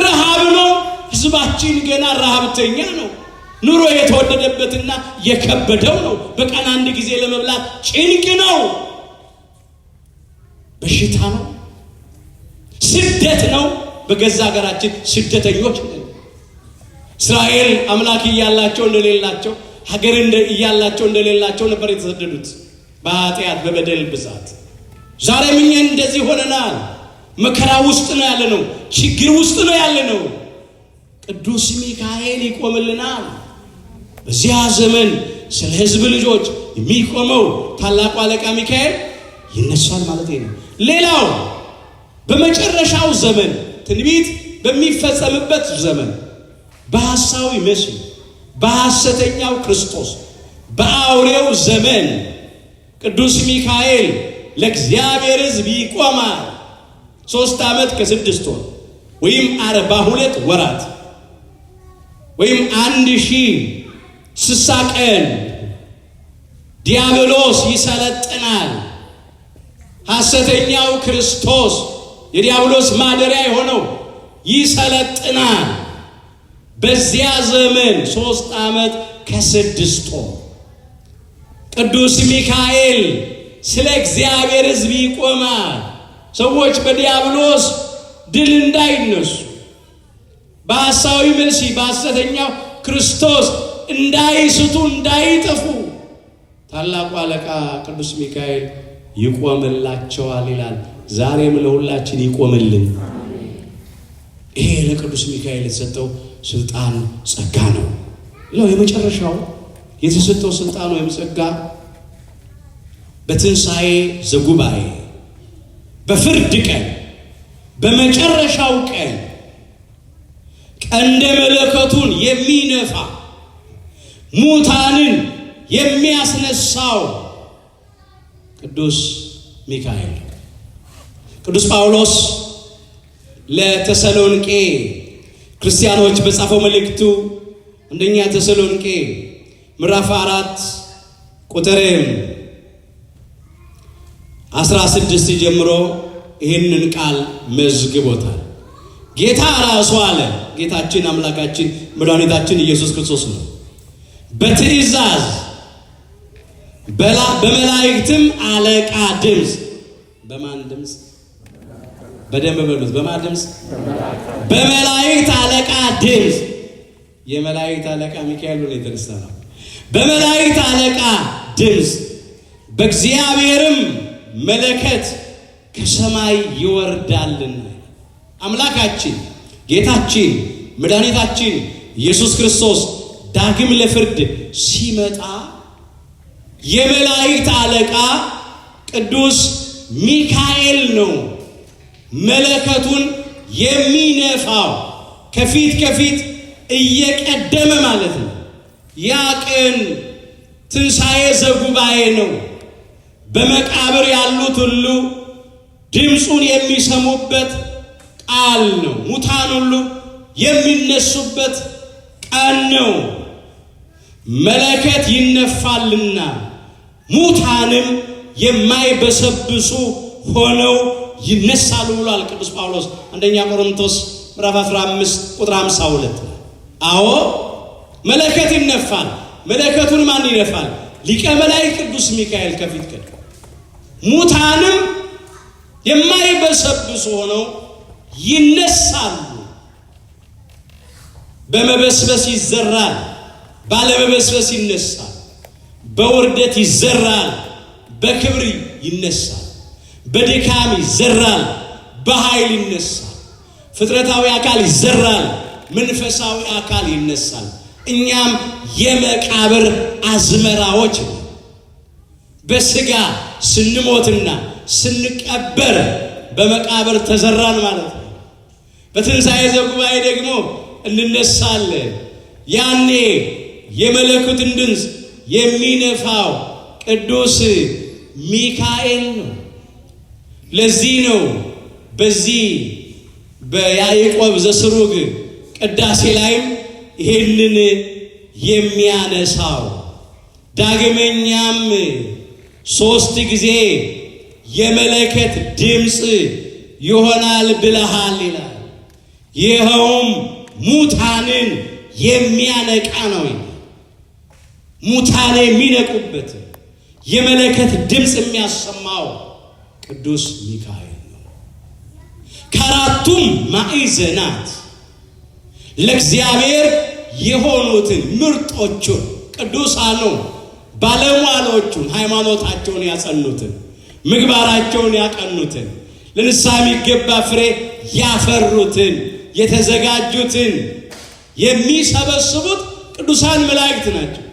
ረሃብ ነው። ህዝባችን ገና ረሃብተኛ ነው። ኑሮ የተወደደበትና የከበደው ነው። በቀን አንድ ጊዜ ለመብላት ጭንቅ ነው። በሽታ ነው። ስደት ነው። በገዛ ሀገራችን ስደተኞች ነን። እስራኤል አምላክ እያላቸው እንደሌላቸው፣ ሀገር እያላቸው እንደሌላቸው ነበር የተሰደዱት በኃጢአት በበደል ብዛት። ዛሬም እኛ እንደዚህ ሆነናል። መከራ ውስጥ ነው ያለነው። ችግር ውስጥ ነው ያለነው። ቅዱስ ሚካኤል ይቆምልናል። በዚያ ዘመን ስለ ሕዝብ ልጆች የሚቆመው ታላቁ አለቃ ሚካኤል ይነሳል ማለት ነው። ሌላው በመጨረሻው ዘመን ትንቢት በሚፈጸምበት ዘመን በሐሳዊ መሲህ በሐሰተኛው ክርስቶስ በአውሬው ዘመን ቅዱስ ሚካኤል ለእግዚአብሔር ሕዝብ ይቆማል። 3 ዓመት ከ6 ወር ወይም 42 ወራት ወይም 1060 ቀን ዲያብሎስ ይሰለጥናል። ሐሰተኛው ክርስቶስ የዲያብሎስ ማደሪያ የሆነው ይሰለጥናል። በዚያ ዘመን 3 ዓመት ከ6 ወር ቅዱስ ሚካኤል ስለ እግዚአብሔር ሕዝብ ይቆማል። ሰዎች በዲያብሎስ ድል እንዳይነሱ፣ በሐሳዊ መሲህ በሐሰተኛው ክርስቶስ እንዳይስቱ፣ እንዳይጠፉ ታላቁ አለቃ ቅዱስ ሚካኤል ይቆምላቸዋል ይላል። ዛሬም ለሁላችን ይቆምልን። ይሄ ለቅዱስ ሚካኤል የተሰጠው ስልጣን ጸጋ ነው። ሌላው የመጨረሻው የተሰጠው ስልጣን ወይም ጸጋ በትንሣኤ ዘጉባኤ በፍርድ ቀን በመጨረሻው ቀን ቀንደ መለከቱን የሚነፋ ሙታንን የሚያስነሳው ቅዱስ ሚካኤል። ቅዱስ ጳውሎስ ለተሰሎንቄ ክርስቲያኖች በጻፈው መልእክቱ አንደኛ ተሰሎንቄ ምዕራፍ 4 ቁጥር 16 ጀምሮ ይህንን ቃል መዝግቦታል። ጌታ ራሱ አለ፣ ጌታችን አምላካችን መድኃኒታችን ኢየሱስ ክርስቶስ ነው። በትእዛዝ በመላእክትም አለቃ ድምፅ። በማን ድምፅ? በደንብ በሉት። በማን ድምፅ? በመላእክት አለቃ ድምፅ። የመላእክት አለቃ ሚካኤል ነው የተነሳ ነው። በመላእክት አለቃ ድምፅ በእግዚአብሔርም መለከት ከሰማይ ይወርዳልና አምላካችን ጌታችን መድኃኒታችን ኢየሱስ ክርስቶስ ዳግም ለፍርድ ሲመጣ የመላእክት አለቃ ቅዱስ ሚካኤል ነው መለከቱን የሚነፋው፣ ከፊት ከፊት እየቀደመ ማለት ነው። ያ ቀን ትንሣኤ ዘጉባኤ ነው። በመቃብር ያሉት ሁሉ ድምፁን የሚሰሙበት ቃል ነው። ሙታን ሁሉ የሚነሱበት ቀን ነው። መለከት ይነፋልና ሙታንም የማይበሰብሱ ሆነው ይነሳሉ ብሏል ቅዱስ ጳውሎስ አንደኛ ቆሮንቶስ ምዕራፍ 15 ቁጥር 52። አዎ መለከት ይነፋል። መለከቱን ማን ይነፋል? ሊቀ መላእክት ቅዱስ ሚካኤል ከፊት ቀድሞ ሙታንም የማይበሰብሱ ሆነው ይነሳሉ። በመበስበስ ይዘራል፣ ባለመበስበስ ይነሳል። በውርደት ይዘራል፣ በክብር ይነሳል። በድካም ይዘራል፣ በኃይል ይነሳል። ፍጥረታዊ አካል ይዘራል፣ መንፈሳዊ አካል ይነሳል። እኛም የመቃብር አዝመራዎች በስጋ ስንሞትና ስንቀበር በመቃብር ተዘራን ማለት ነው። በትንሣኤ ዘጉባኤ ደግሞ እንነሳለን። ያኔ የመለኮትን ድምፅ የሚነፋው ቅዱስ ሚካኤል ነው። ለዚህ ነው በዚህ በያዕቆብ ዘስሩግ ቅዳሴ ላይም ይሄንን የሚያነሳው። ዳግመኛም 3 ጊዜ የመለከት ድምፅ ይሆናል ብለሃል ይላል። ይኸውም ሙታንን የሚያነቃ ነው። ሙታን የሚነቁበት የመለከት ድምፅ የሚያሰማው ቅዱስ ሚካኤል ነው። ከአራቱም ማዕዘናት ለእግዚአብሔር የሆኑትን ምርጦቹን ቅዱሳኑን ባለሟሎቹን ሃይማኖታቸውን ያጸኑትን ምግባራቸውን ያቀኑትን ለንስሐ የሚገባ ፍሬ ያፈሩትን የተዘጋጁትን የሚሰበስቡት ቅዱሳን መላእክት ናቸው።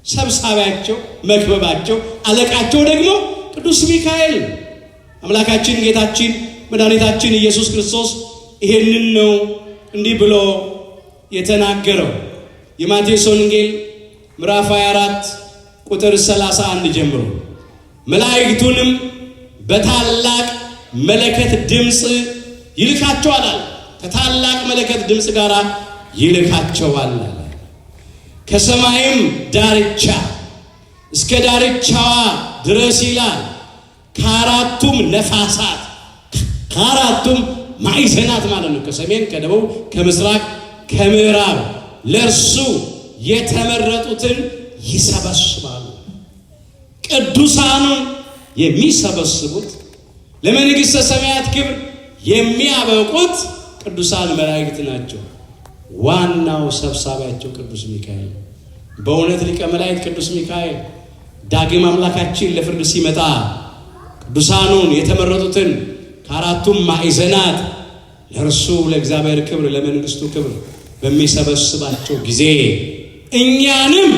ሰብሳቢያቸው፣ መክበባቸው፣ አለቃቸው ደግሞ ቅዱስ ሚካኤል። አምላካችን ጌታችን መድኃኒታችን ኢየሱስ ክርስቶስ ይሄንን ነው እንዲህ ብሎ የተናገረው። የማቴዎስ ወንጌል ምዕራፍ 24 ቁጥር 31 ጀምሮ መላእክቱንም በታላቅ መለከት ድምፅ ይልካቸዋል አለ። ከታላቅ መለከት ድምፅ ጋር ይልካቸዋል አለ። ከሰማይም ዳርቻ እስከ ዳርቻዋ ድረስ ይላል። ከአራቱም ነፋሳት ከአራቱም ማዕዘናት ማለት ነው። ከሰሜን፣ ከደቡብ፣ ከምስራቅ፣ ከምዕራብ ለእርሱ የተመረጡትን ይሰበስባሉ። ቅዱሳኑን የሚሰበስቡት ለመንግሥተ ሰማያት ክብር የሚያበቁት ቅዱሳን መላእክት ናቸው። ዋናው ሰብሳቢያቸው ቅዱስ ሚካኤል። በእውነት ሊቀ መላእክት ቅዱስ ሚካኤል ዳግም አምላካችን ለፍርድ ሲመጣ ቅዱሳኑን የተመረጡትን ከአራቱም ማዕዘናት ለእርሱ ለእግዚአብሔር ክብር ለመንግስቱ ክብር በሚሰበስባቸው ጊዜ እኛንም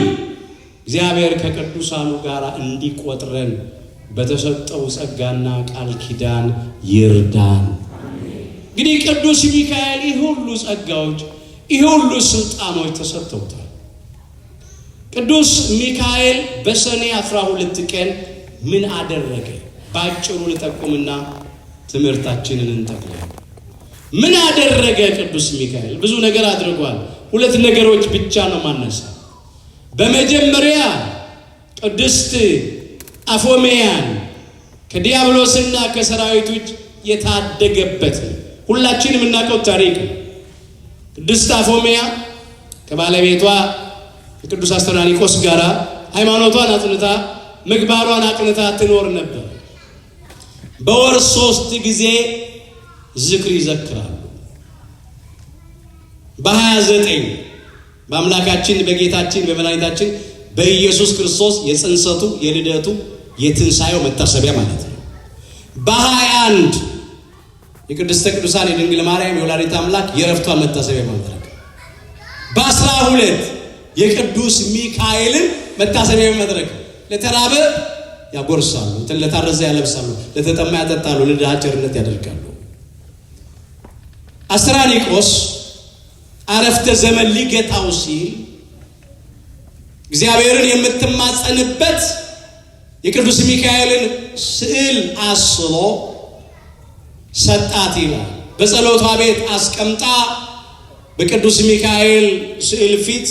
እግዚአብሔር ከቅዱሳኑ ጋር እንዲቆጥረን በተሰጠው ጸጋና ቃል ኪዳን ይርዳን። እንግዲህ ቅዱስ ሚካኤል ይህ ሁሉ ጸጋዎች ይህ ሁሉ ስልጣኖች ተሰጥተውታል። ቅዱስ ሚካኤል በሰኔ 12 ቀን ምን አደረገ? ባጭሩ ልጠቁምና ትምህርታችንን እንጠቅላለን። ምን አደረገ ቅዱስ ሚካኤል? ብዙ ነገር አድርጓል። ሁለት ነገሮች ብቻ ነው ማነሳ። በመጀመሪያ ቅድስት አፎሜያን ከዲያብሎስና ከሰራዊቶች የታደገበት ሁላችንም የምናውቀው ታሪክ። ቅድስት አፎሜያ ከባለቤቷ ከቅዱስ አስተራኒቆስ ጋር ሃይማኖቷን አጥንታ ምግባሯን አቅንታ ትኖር ነበር። በወር 3 ጊዜ ዝክር ይዘክራሉ። በ29 በአምላካችን በጌታችን በመድኃኒታችን በኢየሱስ ክርስቶስ የጽንሰቱ የልደቱ የትንሣኤው መታሰቢያ ማለት ነው። በ21 የቅድስተ ቅዱሳን የድንግል ማርያም የወላዲተ አምላክ የዕረፍቷን መታሰቢያ ማለት ነው። በ12 የቅዱስ ሚካኤልን መታሰቢያ ማድረግ ለተራበ ያጎርሳሉ፣ ለታረዘ ያለብሳሉ፣ ለተጠማ ያጠጣሉ፣ ለድሃ ቸርነት ያደርጋሉ። አስተራኒቆስ አረፍተ ዘመን ሊገጣው ሲል እግዚአብሔርን የምትማጸንበት የቅዱስ ሚካኤልን ስዕል አስሎ ሰጣት ይላል። በጸሎቷ ቤት አስቀምጣ በቅዱስ ሚካኤል ስዕል ፊት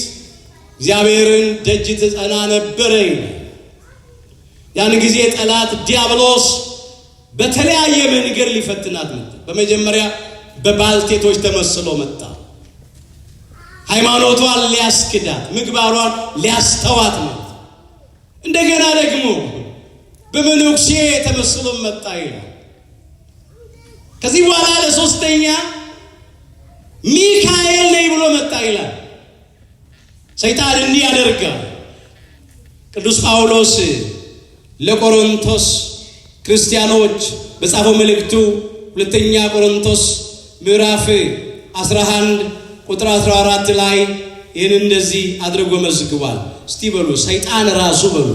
እግዚአብሔርን ደጅ ትጸና ነበር። ያን ጊዜ ጠላት ዲያብሎስ በተለያየ መንገድ ሊፈትናት መጣ። በመጀመሪያ በባልቴቶች ተመስሎ መጣ። ሃይማኖቷን ሊያስክዳት ምግባሯን ሊያስተዋት ነው። እንደገና ደግሞ በመነኩሴ ተመስሎ መጣ ይላል። ከዚህ በኋላ ለሶስተኛ ሚካኤል ነኝ ብሎ መጣ ይላል። ሰይጣን እንዲህ ያደርጋል። ቅዱስ ጳውሎስ ለቆሮንቶስ ክርስቲያኖች በጻፈው መልእክቱ ሁለተኛ ቆሮንቶስ ምዕራፍ 11 ቁጥር 14 ላይ ይህን እንደዚህ አድርጎ መዝግቧል። እስቲ በሉ ሰይጣን ራሱ በሉ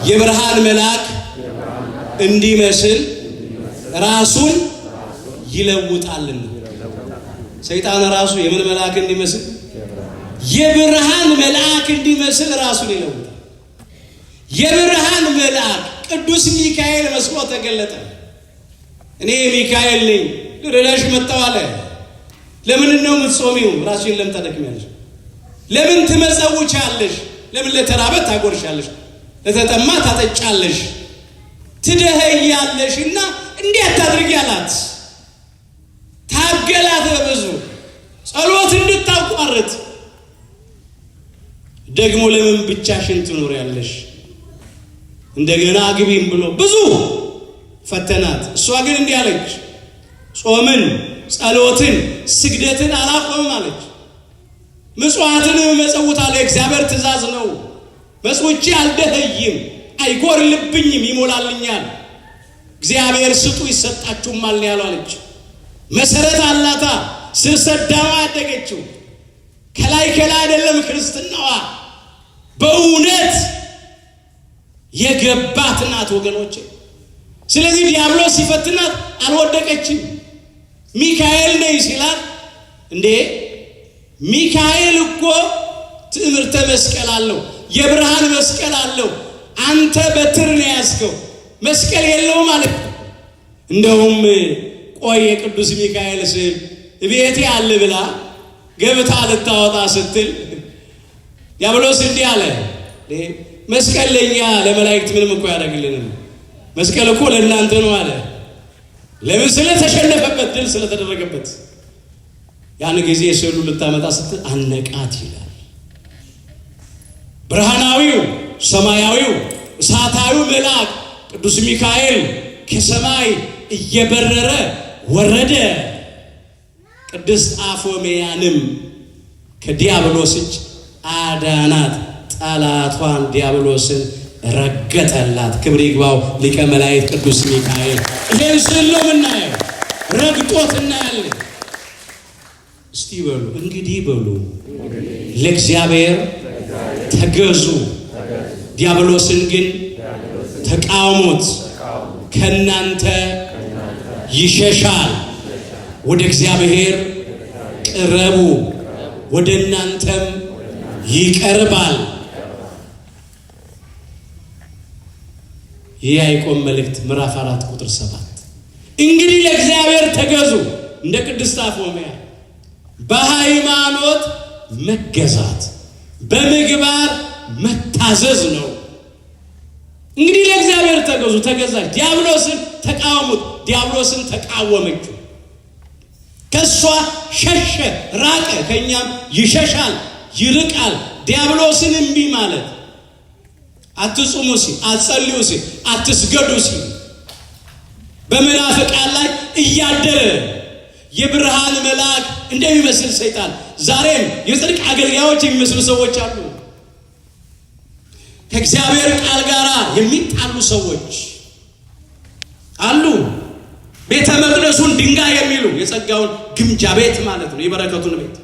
የብርሃን መልአክ እንዲመስል ራሱን ይለውጣልና። ሰይጣን ራሱ የምን መልአክ እንዲመስል? የብርሃን መልአክ እንዲመስል ራሱን ይለውጣል። የብርሃን መልአክ ቅዱስ ሚካኤል መስሎ ተገለጠ። እኔ ሚካኤል ነኝ ልረዳሽ መጣሁ አለ። ለምን ነው የምትጾሚው? ራስሽን ለምን ታደክሚያለሽ? ለምን ትመጸውቻለሽ? ለምን ለተራበ ታጎርሻለሽ? ለተጠማ ታጠጫለሽ? ትደኸያለሽና እንዴት ታድርጊ አላት። ታገላት በብዙ ጸሎት እንድታቋርጥ። ደግሞ ለምን ብቻሽን ትኖሪያለሽ? እንደገና ግቢም ብሎ ብዙ ፈተናት። እሷ ግን እንዲህ አለች፣ ጾምን፣ ጸሎትን፣ ስግደትን አላቆምም አለች። ምጽዋትን መጸውታለሁ፣ የእግዚአብሔር ትእዛዝ ነው። መጽውቼ አልደኸይም፣ አይጎርልብኝም፣ ይሞላልኛል። እግዚአብሔር ስጡ ይሰጣችሁማል ያለው አለች። መሰረት አላታ ስሰዳዋ ያደገችው ከላይ አይደለም ክርስትናዋ በእውነት የገባት ናት ወገኖቼ። ስለዚህ ዲያብሎስ ሲፈትናት አልወደቀችም። ሚካኤል ነኝ ሲላት እንዴ ሚካኤል እኮ ትዕምርተ መስቀል አለው፣ የብርሃን መስቀል አለው። አንተ በትር ነው ያዝከው፣ መስቀል የለው ማለት ነው። እንደውም ቆይ የቅዱስ ሚካኤል ስዕል ቤቴ አለ ብላ ገብታ ልታወጣ ስትል ዲያብሎስ እንዲህ አለ፣ መስቀል ለኛ ለመላእክት ምንም እኮ ያደርግልንም፣ መስቀል እኮ ለእናንተ ነው አለ። ለምን? ስለተሸነፈበት፣ ድል ስለተደረገበት። ያን ጊዜ ስዕሉ ልታመጣ ስትል አነቃት ይላል። ብርሃናዊው ሰማያዊው እሳታዊው መልአክ ቅዱስ ሚካኤል ከሰማይ እየበረረ ወረደ። ቅድስት አፎሜያንም ከዲያብሎስ እጅ አዳናት። ጠላቷን ዲያብሎስን ረገጠላት። ክብር ይግባው ሊቀ መላእክት ቅዱስ ሚካኤል። ይሄን ስዕል ነው የምናየው፣ ረግጦት እናያለን። እስቲ በሉ እንግዲህ በሉ ለእግዚአብሔር ተገዙ፣ ዲያብሎስን ግን ተቃውሙት፣ ከእናንተ ይሸሻል። ወደ እግዚአብሔር ቅረቡ፣ ወደ እናንተም ይቀርባል። የያዕቆብ መልእክት ምዕራፍ 4 ቁጥር 7 እንግዲህ ለእግዚአብሔር ተገዙ፣ እንደ ቅድስት አፎምያ በሃይማኖት መገዛት በምግባር መታዘዝ ነው። እንግዲህ ለእግዚአብሔር ተገዙ፣ ተገዛች። ዲያብሎስን ተቃወሙት፣ ዲያብሎስን ተቃወመችው፣ ከሷ ሸሸ፣ ራቀ፣ ከኛም ይሸሻል፣ ይርቃል። ዲያብሎስን እምቢ ማለት አትጹሙ ሲል፣ አትጸልዩ ሲል፣ አትስገዱ ሲል በመናፍቃን ላይ እያደረ የብርሃን መልአክ እንደሚመስል ሰይጣን ዛሬም የጽድቅ አገልጋዮች የሚመስሉ ሰዎች አሉ። ከእግዚአብሔር ቃል ጋር የሚጣሉ ሰዎች አሉ። ቤተ መቅደሱን ድንጋይ የሚሉ የጸጋውን ግምጃ ቤት ማለት ነው፣ የበረከቱን ቤት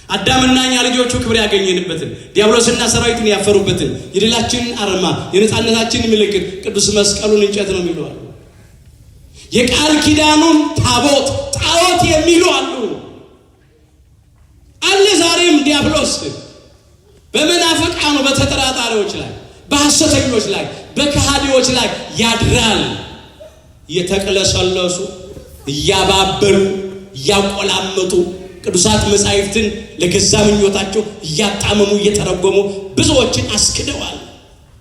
አዳምና እኛ ልጆቹ ክብር ያገኘንበትን ዲያብሎስና ሰራዊቱን ያፈሩበትን የድላችንን አርማ የነጻነታችንን ምልክት ቅዱስ መስቀሉን እንጨት ነው የሚሉ አሉ። የቃል ኪዳኑን ታቦት ጣዖት የሚሉ አሉ። አለ ዛሬም ዲያብሎስ በመናፍቃኑ በተጠራጣሪዎች ላይ በሐሰተኞች ላይ በከሃዲዎች ላይ ያድራል። እየተቀለሰለሱ እያባበሉ እያቆላመጡ ቅዱሳት መጻሕፍትን ለገዛ ምኞታቸው እያጣመሙ እየተረጎሙ ብዙዎችን አስክደዋል።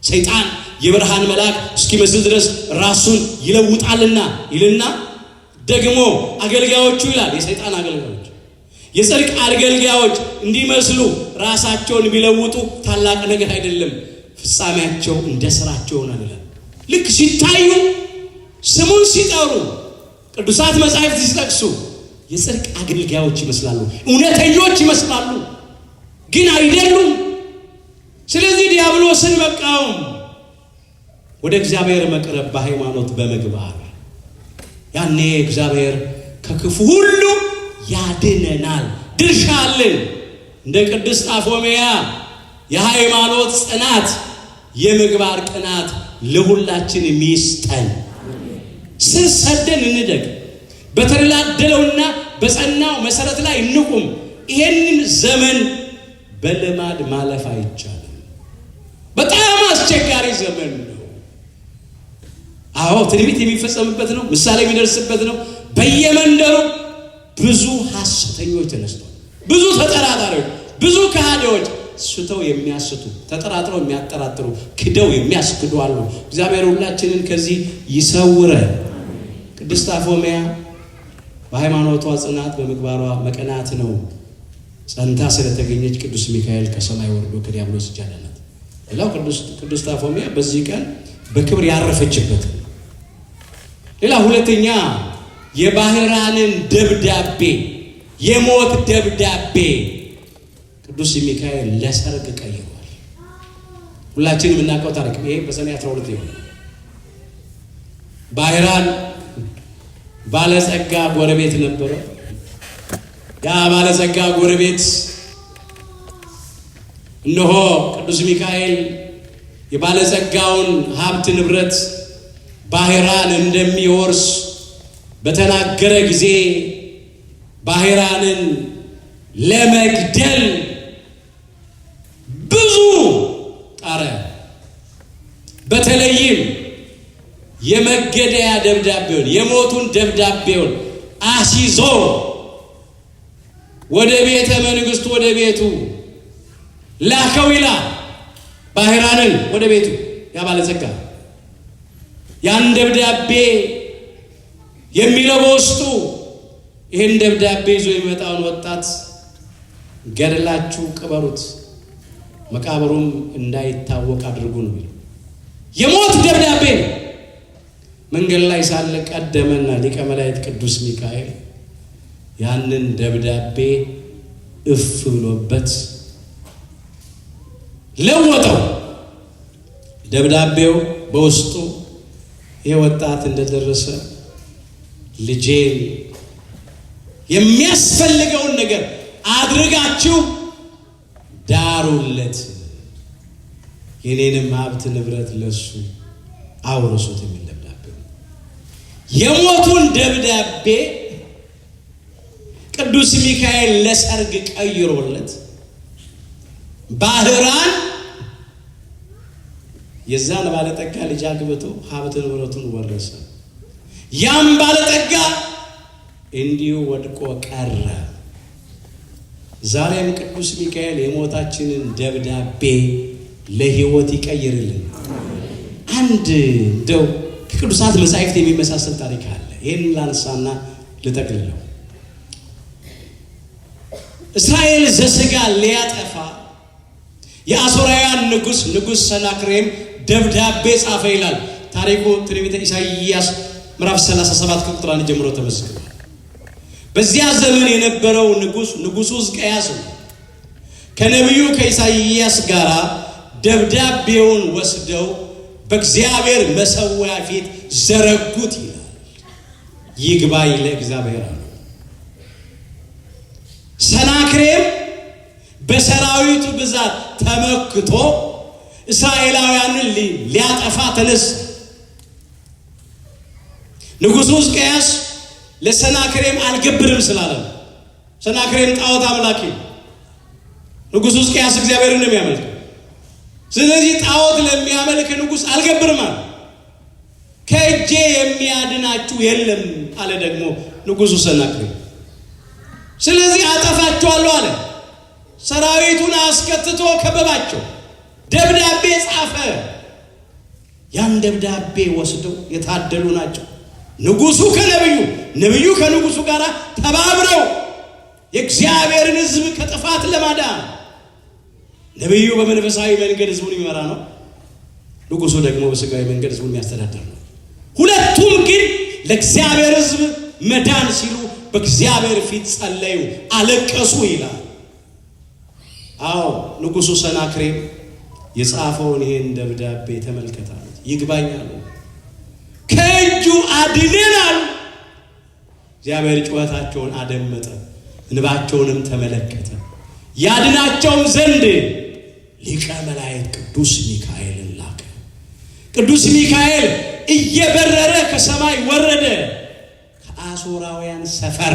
ሰይጣን የብርሃን መልአክ እስኪመስል ድረስ ራሱን ይለውጣልና ይልና ደግሞ አገልጋዮቹ ይላል የሰይጣን አገልጋዮች የጽድቅ አገልጋዮች እንዲመስሉ ራሳቸውን ቢለውጡ ታላቅ ነገር አይደለም፣ ፍጻሜያቸው እንደ ስራቸው ነው ይላል። ልክ ሲታዩ ስሙን ሲጠሩ ቅዱሳት መጻሕፍት ሲጠቅሱ የጽድቅ አገልጋዮች ይመስላሉ፣ እውነተኞች ይመስላሉ፣ ግን አይደሉም። ስለዚህ ዲያብሎስን መቃወም፣ ወደ እግዚአብሔር መቅረብ በሃይማኖት በምግባር ያኔ እግዚአብሔር ከክፉ ሁሉ ያድነናል። ድርሻ አለን። እንደ ቅድስት አፎምያ የሃይማኖት ጽናት የምግባር ቅናት ለሁላችን የሚስጠን። ስር ሰደን እንደግ፣ በተደላደለውና በጸናው መሰረት ላይ እንቁም። ይሄንን ዘመን በልማድ ማለፍ አይቻልም። በጣም አስቸጋሪ ዘመን ነው። አዎ ትንቢት የሚፈጸምበት ነው፣ ምሳሌ የሚደርስበት ነው። በየመንደሩ ብዙ ሐሰተኞች ተነስተዋል። ብዙ ተጠራጣሪዎች፣ ብዙ ከሃዲዎች ስተው የሚያስቱ፣ ተጠራጥረው የሚያጠራጥሩ፣ ክደው የሚያስክዱ አሉ። እግዚአብሔር ሁላችንን ከዚህ ይሰውረን። ቅድስት አፎምያ በሃይማኖቷ ጽናት በምግባሯ መቀናት ነው ጸንታ ስለተገኘች ቅዱስ ሚካኤል ከሰማይ ወርዶ ከዲያብሎስ እጅ አዳናት። ሌላው ቅድስት አፎምያ በዚህ ቀን በክብር ያረፈችበት። ሌላ ሁለተኛ የባህራንን ደብዳቤ የሞት ደብዳቤ ቅዱስ ሚካኤል ለሰርግ ቀይሯል። ሁላችንም የምናውቀው ታሪክ ይሄ በሰኔ 12 ይሆናል። ባህራን ባለጸጋ ጎረቤት ነበረ። ያ ባለጸጋ ጎረቤት እነሆ ቅዱስ ሚካኤል የባለጸጋውን ሀብት ንብረት ባህራን እንደሚወርስ በተናገረ ጊዜ ባህራንን ለመግደል ብዙ ጣረ። በተለይም የመገደያ ደብዳቤውን የሞቱን ደብዳቤውን አሲዞ ወደ ቤተ መንግስቱ ወደ ቤቱ ላከው ይላል። ባህራንን ወደ ቤቱ ያባለጸጋ ያን ደብዳቤ የሚለው በውስጡ ይህን ደብዳቤ ይዞ የሚመጣውን ወጣት ገድላችሁ ቅበሩት፣ መቃብሩም እንዳይታወቅ አድርጉ ነው የሚለው። የሞት ደብዳቤ መንገድ ላይ ሳለ ቀደመና ሊቀ መላእክት ቅዱስ ሚካኤል ያንን ደብዳቤ እፍ ብሎበት ለወጠው። ደብዳቤው በውስጡ የወጣት እንደደረሰ ልጄን የሚያስፈልገውን ነገር አድርጋችሁ ዳሩለት፣ የኔንም ሀብት ንብረት ለሱ አውርሱት የሚል ደብዳቤ። የሞቱን ደብዳቤ ቅዱስ ሚካኤል ለሰርግ ቀይሮለት ባህራን የዛን ባለጠጋ ልጅ አግብቶ ሀብት ንብረቱን ወረሰ። ያም ባለጠጋ እንዲሁ ወድቆ ቀረ። ዛሬም ቅዱስ ሚካኤል የሞታችንን ደብዳቤ ለሕይወት ይቀይርልን። አንድ እንደው ከቅዱሳት መጻሕፍት የሚመሳሰል ታሪክ አለ። ይህን ላንሳና ልጠቅልለው። እስራኤል ዘሥጋ ሊያጠፋ የአሦራውያን ንጉሥ ሰናክሬም ደብዳቤ ጻፈ ይላል ታሪኩ። ትንቢተ ኢሳይያስ ምዕራፍ 37 ቁጥር 1 ጀምሮ ተመስግኗል። በዚያ ዘመን የነበረው ንጉሡ ሕዝቅያስ ከነቢዩ ከኢሳይያስ ጋር ደብዳቤውን ወስደው በእግዚአብሔር መሠዊያ ፊት ዘረጉት ይላል። ይግባኝ ለእግዚአብሔር አለ። ሰናክሬም በሰራዊቱ ብዛት ተመክቶ እስራኤላውያንን ሊያጠፋ ተነሳ። ንጉሡ ሕዝቅያስ ለሰናክሬም አልገብርም ስላለ፣ ሰናክሬም ጣዖት አምላኪ፣ ንጉሡ ሕዝቅያስ እግዚአብሔርን ነው የሚያመልከው። ስለዚህ ጣዖት ለሚያመልክ ንጉሥ አልገብርም አለ። ከእጄ የሚያድናችሁ የለም አለ ደግሞ ንጉሡ ሰናክሬም። ስለዚህ አጠፋቸዋለሁ አለ። ሰራዊቱን አስከትቶ ከበባቸው። ደብዳቤ ጻፈ። ያን ደብዳቤ ወስደው የታደሉ ናቸው ንጉሡ ከነብዩ፣ ነብዩ ከንጉሡ ጋር ተባብረው የእግዚአብሔርን ሕዝብ ከጥፋት ለማዳን፣ ነብዩ በመንፈሳዊ መንገድ ሕዝቡን ይመራ ነው፣ ንጉሡ ደግሞ በሥጋዊ መንገድ ሕዝቡን የሚያስተዳድር ነው። ሁለቱም ግን ለእግዚአብሔር ሕዝብ መዳን ሲሉ በእግዚአብሔር ፊት ጸለዩ፣ አለቀሱ ይላል። አዎ ንጉሡ ሰናክሬም የጻፈውን ይህን ደብዳቤ ተመልከታል። ይግባኛል፣ ከእጁ አድነናል። እግዚአብሔር ጩኸታቸውን አደመጠ፣ እንባቸውንም ተመለከተ። ያድናቸውም ዘንድ ሊቀ መላእክት ቅዱስ ሚካኤልን ላከ። ቅዱስ ሚካኤል እየበረረ ከሰማይ ወረደ። ከአሦራውያን ሰፈር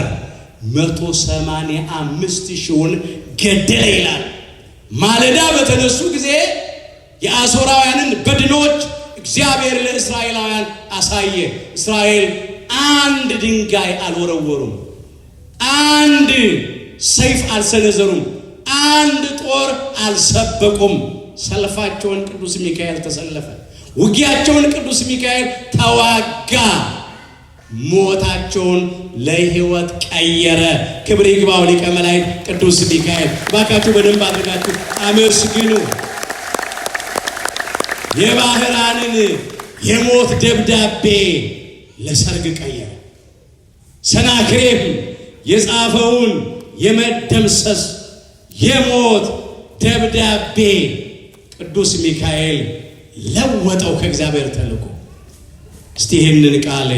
185,000 ገደለ ይላል። ማለዳ በተነሱ ጊዜ የአሦራውያንን በድኖች እግዚአብሔር ለእስራኤላውያን አሳየ። እስራኤል አንድ ድንጋይ አልወረወሩም፣ አንድ ሰይፍ አልሰነዘሩም፣ አንድ ጦር አልሰበቁም። ሰልፋቸውን ቅዱስ ሚካኤል ተሰለፈ፣ ውጊያቸውን ቅዱስ ሚካኤል ተዋጋ፣ ሞታቸውን ለሕይወት ቀየረ። ክብር ይግባው ሊቀ መላእክት ቅዱስ ሚካኤል። ባካችሁ በደንብ አድርጋችሁ አመስግኑ። የባህራንን የሞት ደብዳቤ ለሰርግ ቀየረ። ሰናክሬም የጻፈውን የመደምሰስ የሞት ደብዳቤ ቅዱስ ሚካኤል ለወጠው ከእግዚአብሔር ተልኮ። እስቲ ይህንን ቃል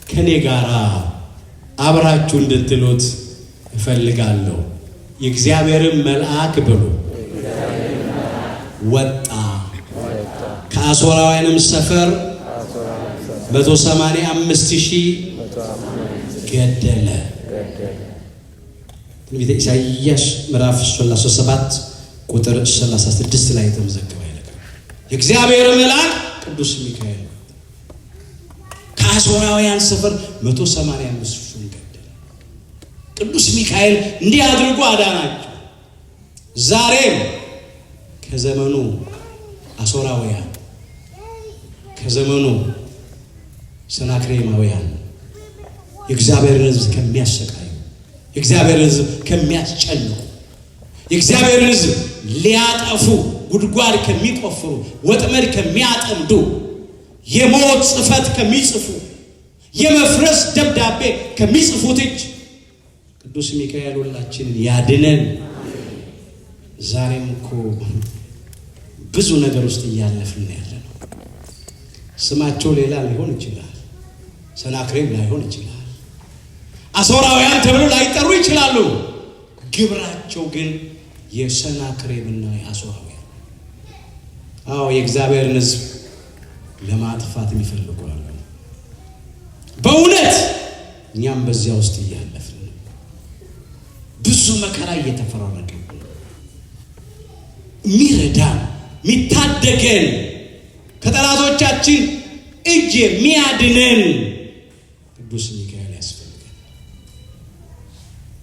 ከኔ ጋር አብራችሁ እንድትሉት እፈልጋለሁ። የእግዚአብሔርን መልአክ ብሎ ወጣ፣ ከአሦራውያንም ሰፈር 185,000 ገደለ። ትንቢተ ኢሳይያስ ምዕራፍ 37 ቁጥር 36 ላይ ተመዘገበ። የእግዚአብሔር መልአክ ቅዱስ ሚካኤል ከአሦራውያን ሰፈር 185,000 ገደለ። ቅዱስ ሚካኤል እንዲህ አድርጎ አዳናቸው። ዛሬም ከዘመኑ አሦራውያን፣ ከዘመኑ ሰናክሬማውያን የእግዚአብሔርን ሕዝብ ከሚያሰቃዩ፣ የእግዚአብሔርን ሕዝብ ከሚያስጨንቁ፣ የእግዚአብሔርን ሕዝብ ሊያጠፉ ጉድጓድ ከሚቆፍሩ፣ ወጥመድ ከሚያጠምዱ፣ የሞት ጽሕፈት ከሚጽፉ፣ የመፍረስ ደብዳቤ ከሚጽፉት እጅ ቅዱስ ሚካኤል ሁላችንን ያድነን። ዛሬም እኮ ብዙ ነገር ውስጥ እያለፍን ያለነው። ስማቸው ሌላ ሊሆን ይችላል፣ ሰናክሬም ላይሆን ይችላል፣ አሦራውያን ተብለው ላይጠሩ ይችላሉ። ግብራቸው ግን የሰናክሬምና የአሦራውያን የእግዚአብሔርን ሕዝብ ለማጥፋት የሚፈልጉ አሉ። በእውነት እኛም በዚያ ውስጥ እያለፍን ብዙ መከራ እየተፈራረቀ የሚረዳን የሚታደገን ከጠላቶቻችን እጅ የሚያድነን ቅዱስ ሚካኤል ያስፈልጋል።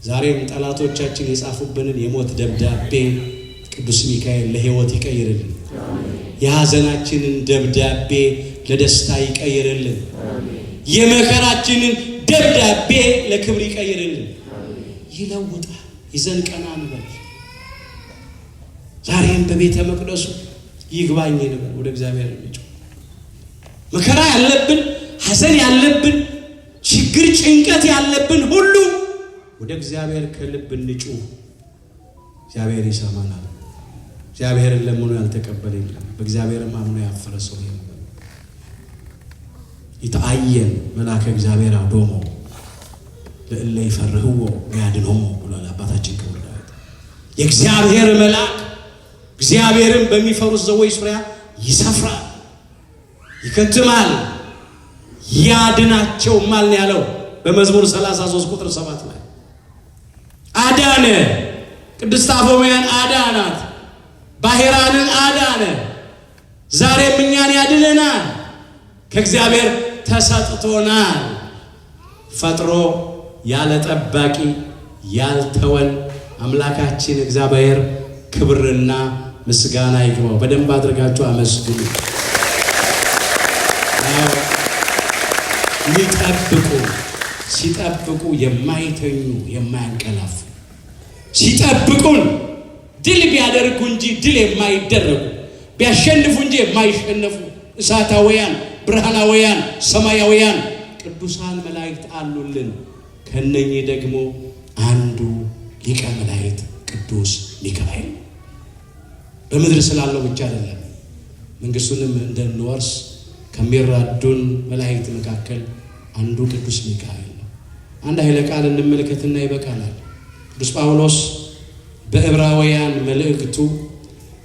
ዛሬም ጠላቶቻችን የጻፉብንን የሞት ደብዳቤ ቅዱስ ሚካኤል ለሕይወት ይቀይርልን። የሐዘናችንን ደብዳቤ ለደስታ ይቀይርልን። የመከራችንን ደብዳቤ ለክብር ይቀይርልን። ይለውጣል። ይዘን ቀና እንበል። ዛሬም በቤተ መቅደሱ ይግባኝ እንበል። ወደ እግዚአብሔር እንጩህ። መከራ ያለብን፣ ሐዘን ያለብን፣ ችግር ጭንቀት ያለብን ሁሉ ወደ እግዚአብሔር ከልብ እንጩህ። እግዚአብሔር ይሰማናል። እግዚአብሔርን ለምኖ ያልተቀበለ የለም። በእግዚአብሔርም አምኖ ያፈረ ሰው የለም። ይተአየን መልአከ እግዚአብሔር አዶሞ ለእለ ይፈርህዎ ያድንሆሙ ብሏል አባታችን ክቡር ዳዊት። የእግዚአብሔር መልአክ እግዚአብሔርን በሚፈሩት ሰዎች ዙሪያ ይሰፍራል፣ ይከትማል፣ ያድናቸውማል ነው ያለው በመዝሙር 33 ቁጥር 7 ላይ። አዳነ። ቅድስት አፎምያን አዳናት። ባሕራንን አዳነ። ዛሬም እኛን ያድነናል። ከእግዚአብሔር ተሰጥቶናል። ፈጥሮ ያለ ጠባቂ ያልተወን አምላካችን እግዚአብሔር ክብርና ምስጋና ይግባው። በደንብ አድርጋችሁ አመስግኑ። ሲጠብቁ የማይተኙ የማያንቀላፉ፣ ሲጠብቁን ድል ቢያደርጉ እንጂ ድል የማይደረጉ፣ ቢያሸንፉ እንጂ የማይሸነፉ እሳታውያን፣ ብርሃናውያን፣ ሰማያውያን ቅዱሳን መላእክት አሉልን። ከነኚህ ደግሞ አንዱ ሊቀ መላእክት ቅዱስ ሚካኤል በምድር ስላለው ብቻ አይደለም፣ መንግስቱንም እንድንወርስ ከሚራዱን መላእክት መካከል አንዱ ቅዱስ ሚካኤል ነው። አንድ ኃይለ ቃል እንመልከትና ይበቃናል። ቅዱስ ጳውሎስ በዕብራውያን መልእክቱ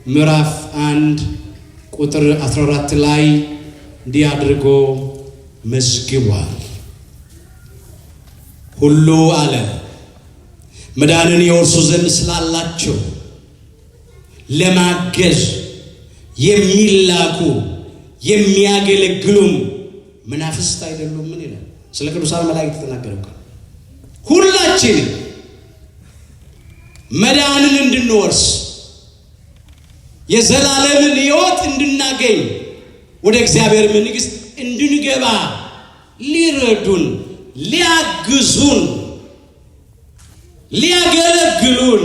ምዕራፍ 1 ቁጥር 14 ላይ እንዲህ አድርጎ መዝግቧል። ሁሉ አለ መዳንን የወርሱ ዘንድ ስላላቸው ለማገዝ የሚላኩ የሚያገለግሉም መናፍስት አይደሉም። ምን ይላል? ስለ ቅዱሳን መላእክት ተናገረው። ሁላችን መዳንን እንድንወርስ የዘላለምን ሕይወት እንድናገኝ ወደ እግዚአብሔር መንግሥት እንድንገባ ሊረዱን፣ ሊያግዙን፣ ሊያገለግሉን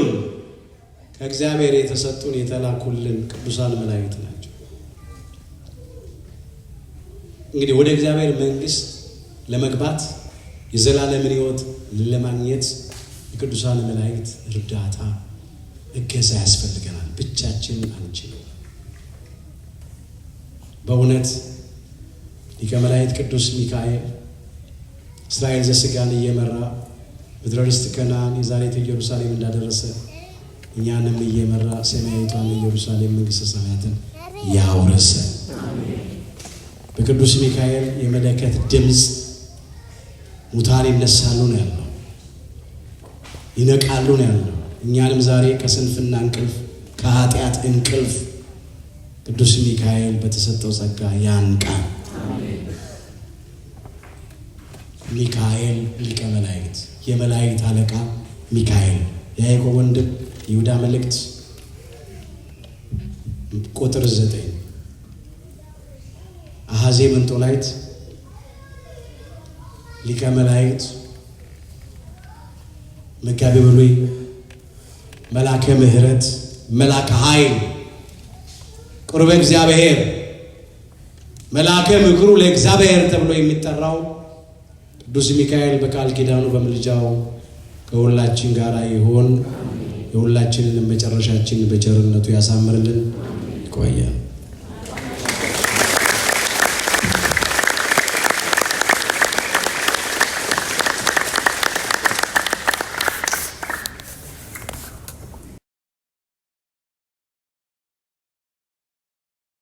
ከእግዚአብሔር የተሰጡን የተላኩልን ቅዱሳን መላእክት ናቸው። እንግዲህ ወደ እግዚአብሔር መንግሥት ለመግባት የዘላለምን ሕይወት ለማግኘት የቅዱሳን መላእክት እርዳታ፣ እገዛ ያስፈልገናል። ብቻችንን አንችልም። በእውነት ሊቀ መላእክት ቅዱስ ሚካኤል እስራኤል ዘሥጋን እየመራ ምድረ ርስት ከነዓን የዛሬቱ ኢየሩሳሌም እንዳደረሰ እኛንም እየመራ ሰማያዊቷን ኢየሩሳሌም መንግሥተ ሰማያትን ያውረሰ። በቅዱስ ሚካኤል የመለከት ድምፅ ሙታን ይነሳሉ ነው ያለው፣ ይነቃሉ ነው ያለው። እኛንም ዛሬ ከስንፍና እንቅልፍ፣ ከኃጢአት እንቅልፍ ቅዱስ ሚካኤል በተሰጠው ጸጋ ያንቃል። ሚካኤል ሊቀ መላእክት የመላእክት አለቃ ሚካኤል የያዕቆብ ወንድም ይሁዳ መልእክት ቁጥር 9 አሐዜ መንጦላይት ሊቀ መላእክት መጋቤ ብሉይ መልአከ ምሕረት መልአከ ኃይል ቁርበ እግዚአብሔር መልአከ ምክሩ ለእግዚአብሔር ተብሎ የሚጠራው ቅዱስ ሚካኤል በቃል ኪዳኑ በምልጃው ከሁላችን ጋር ይሆን። የሁላችንን መጨረሻችን በቸርነቱ ያሳምርልን። ይቆያል።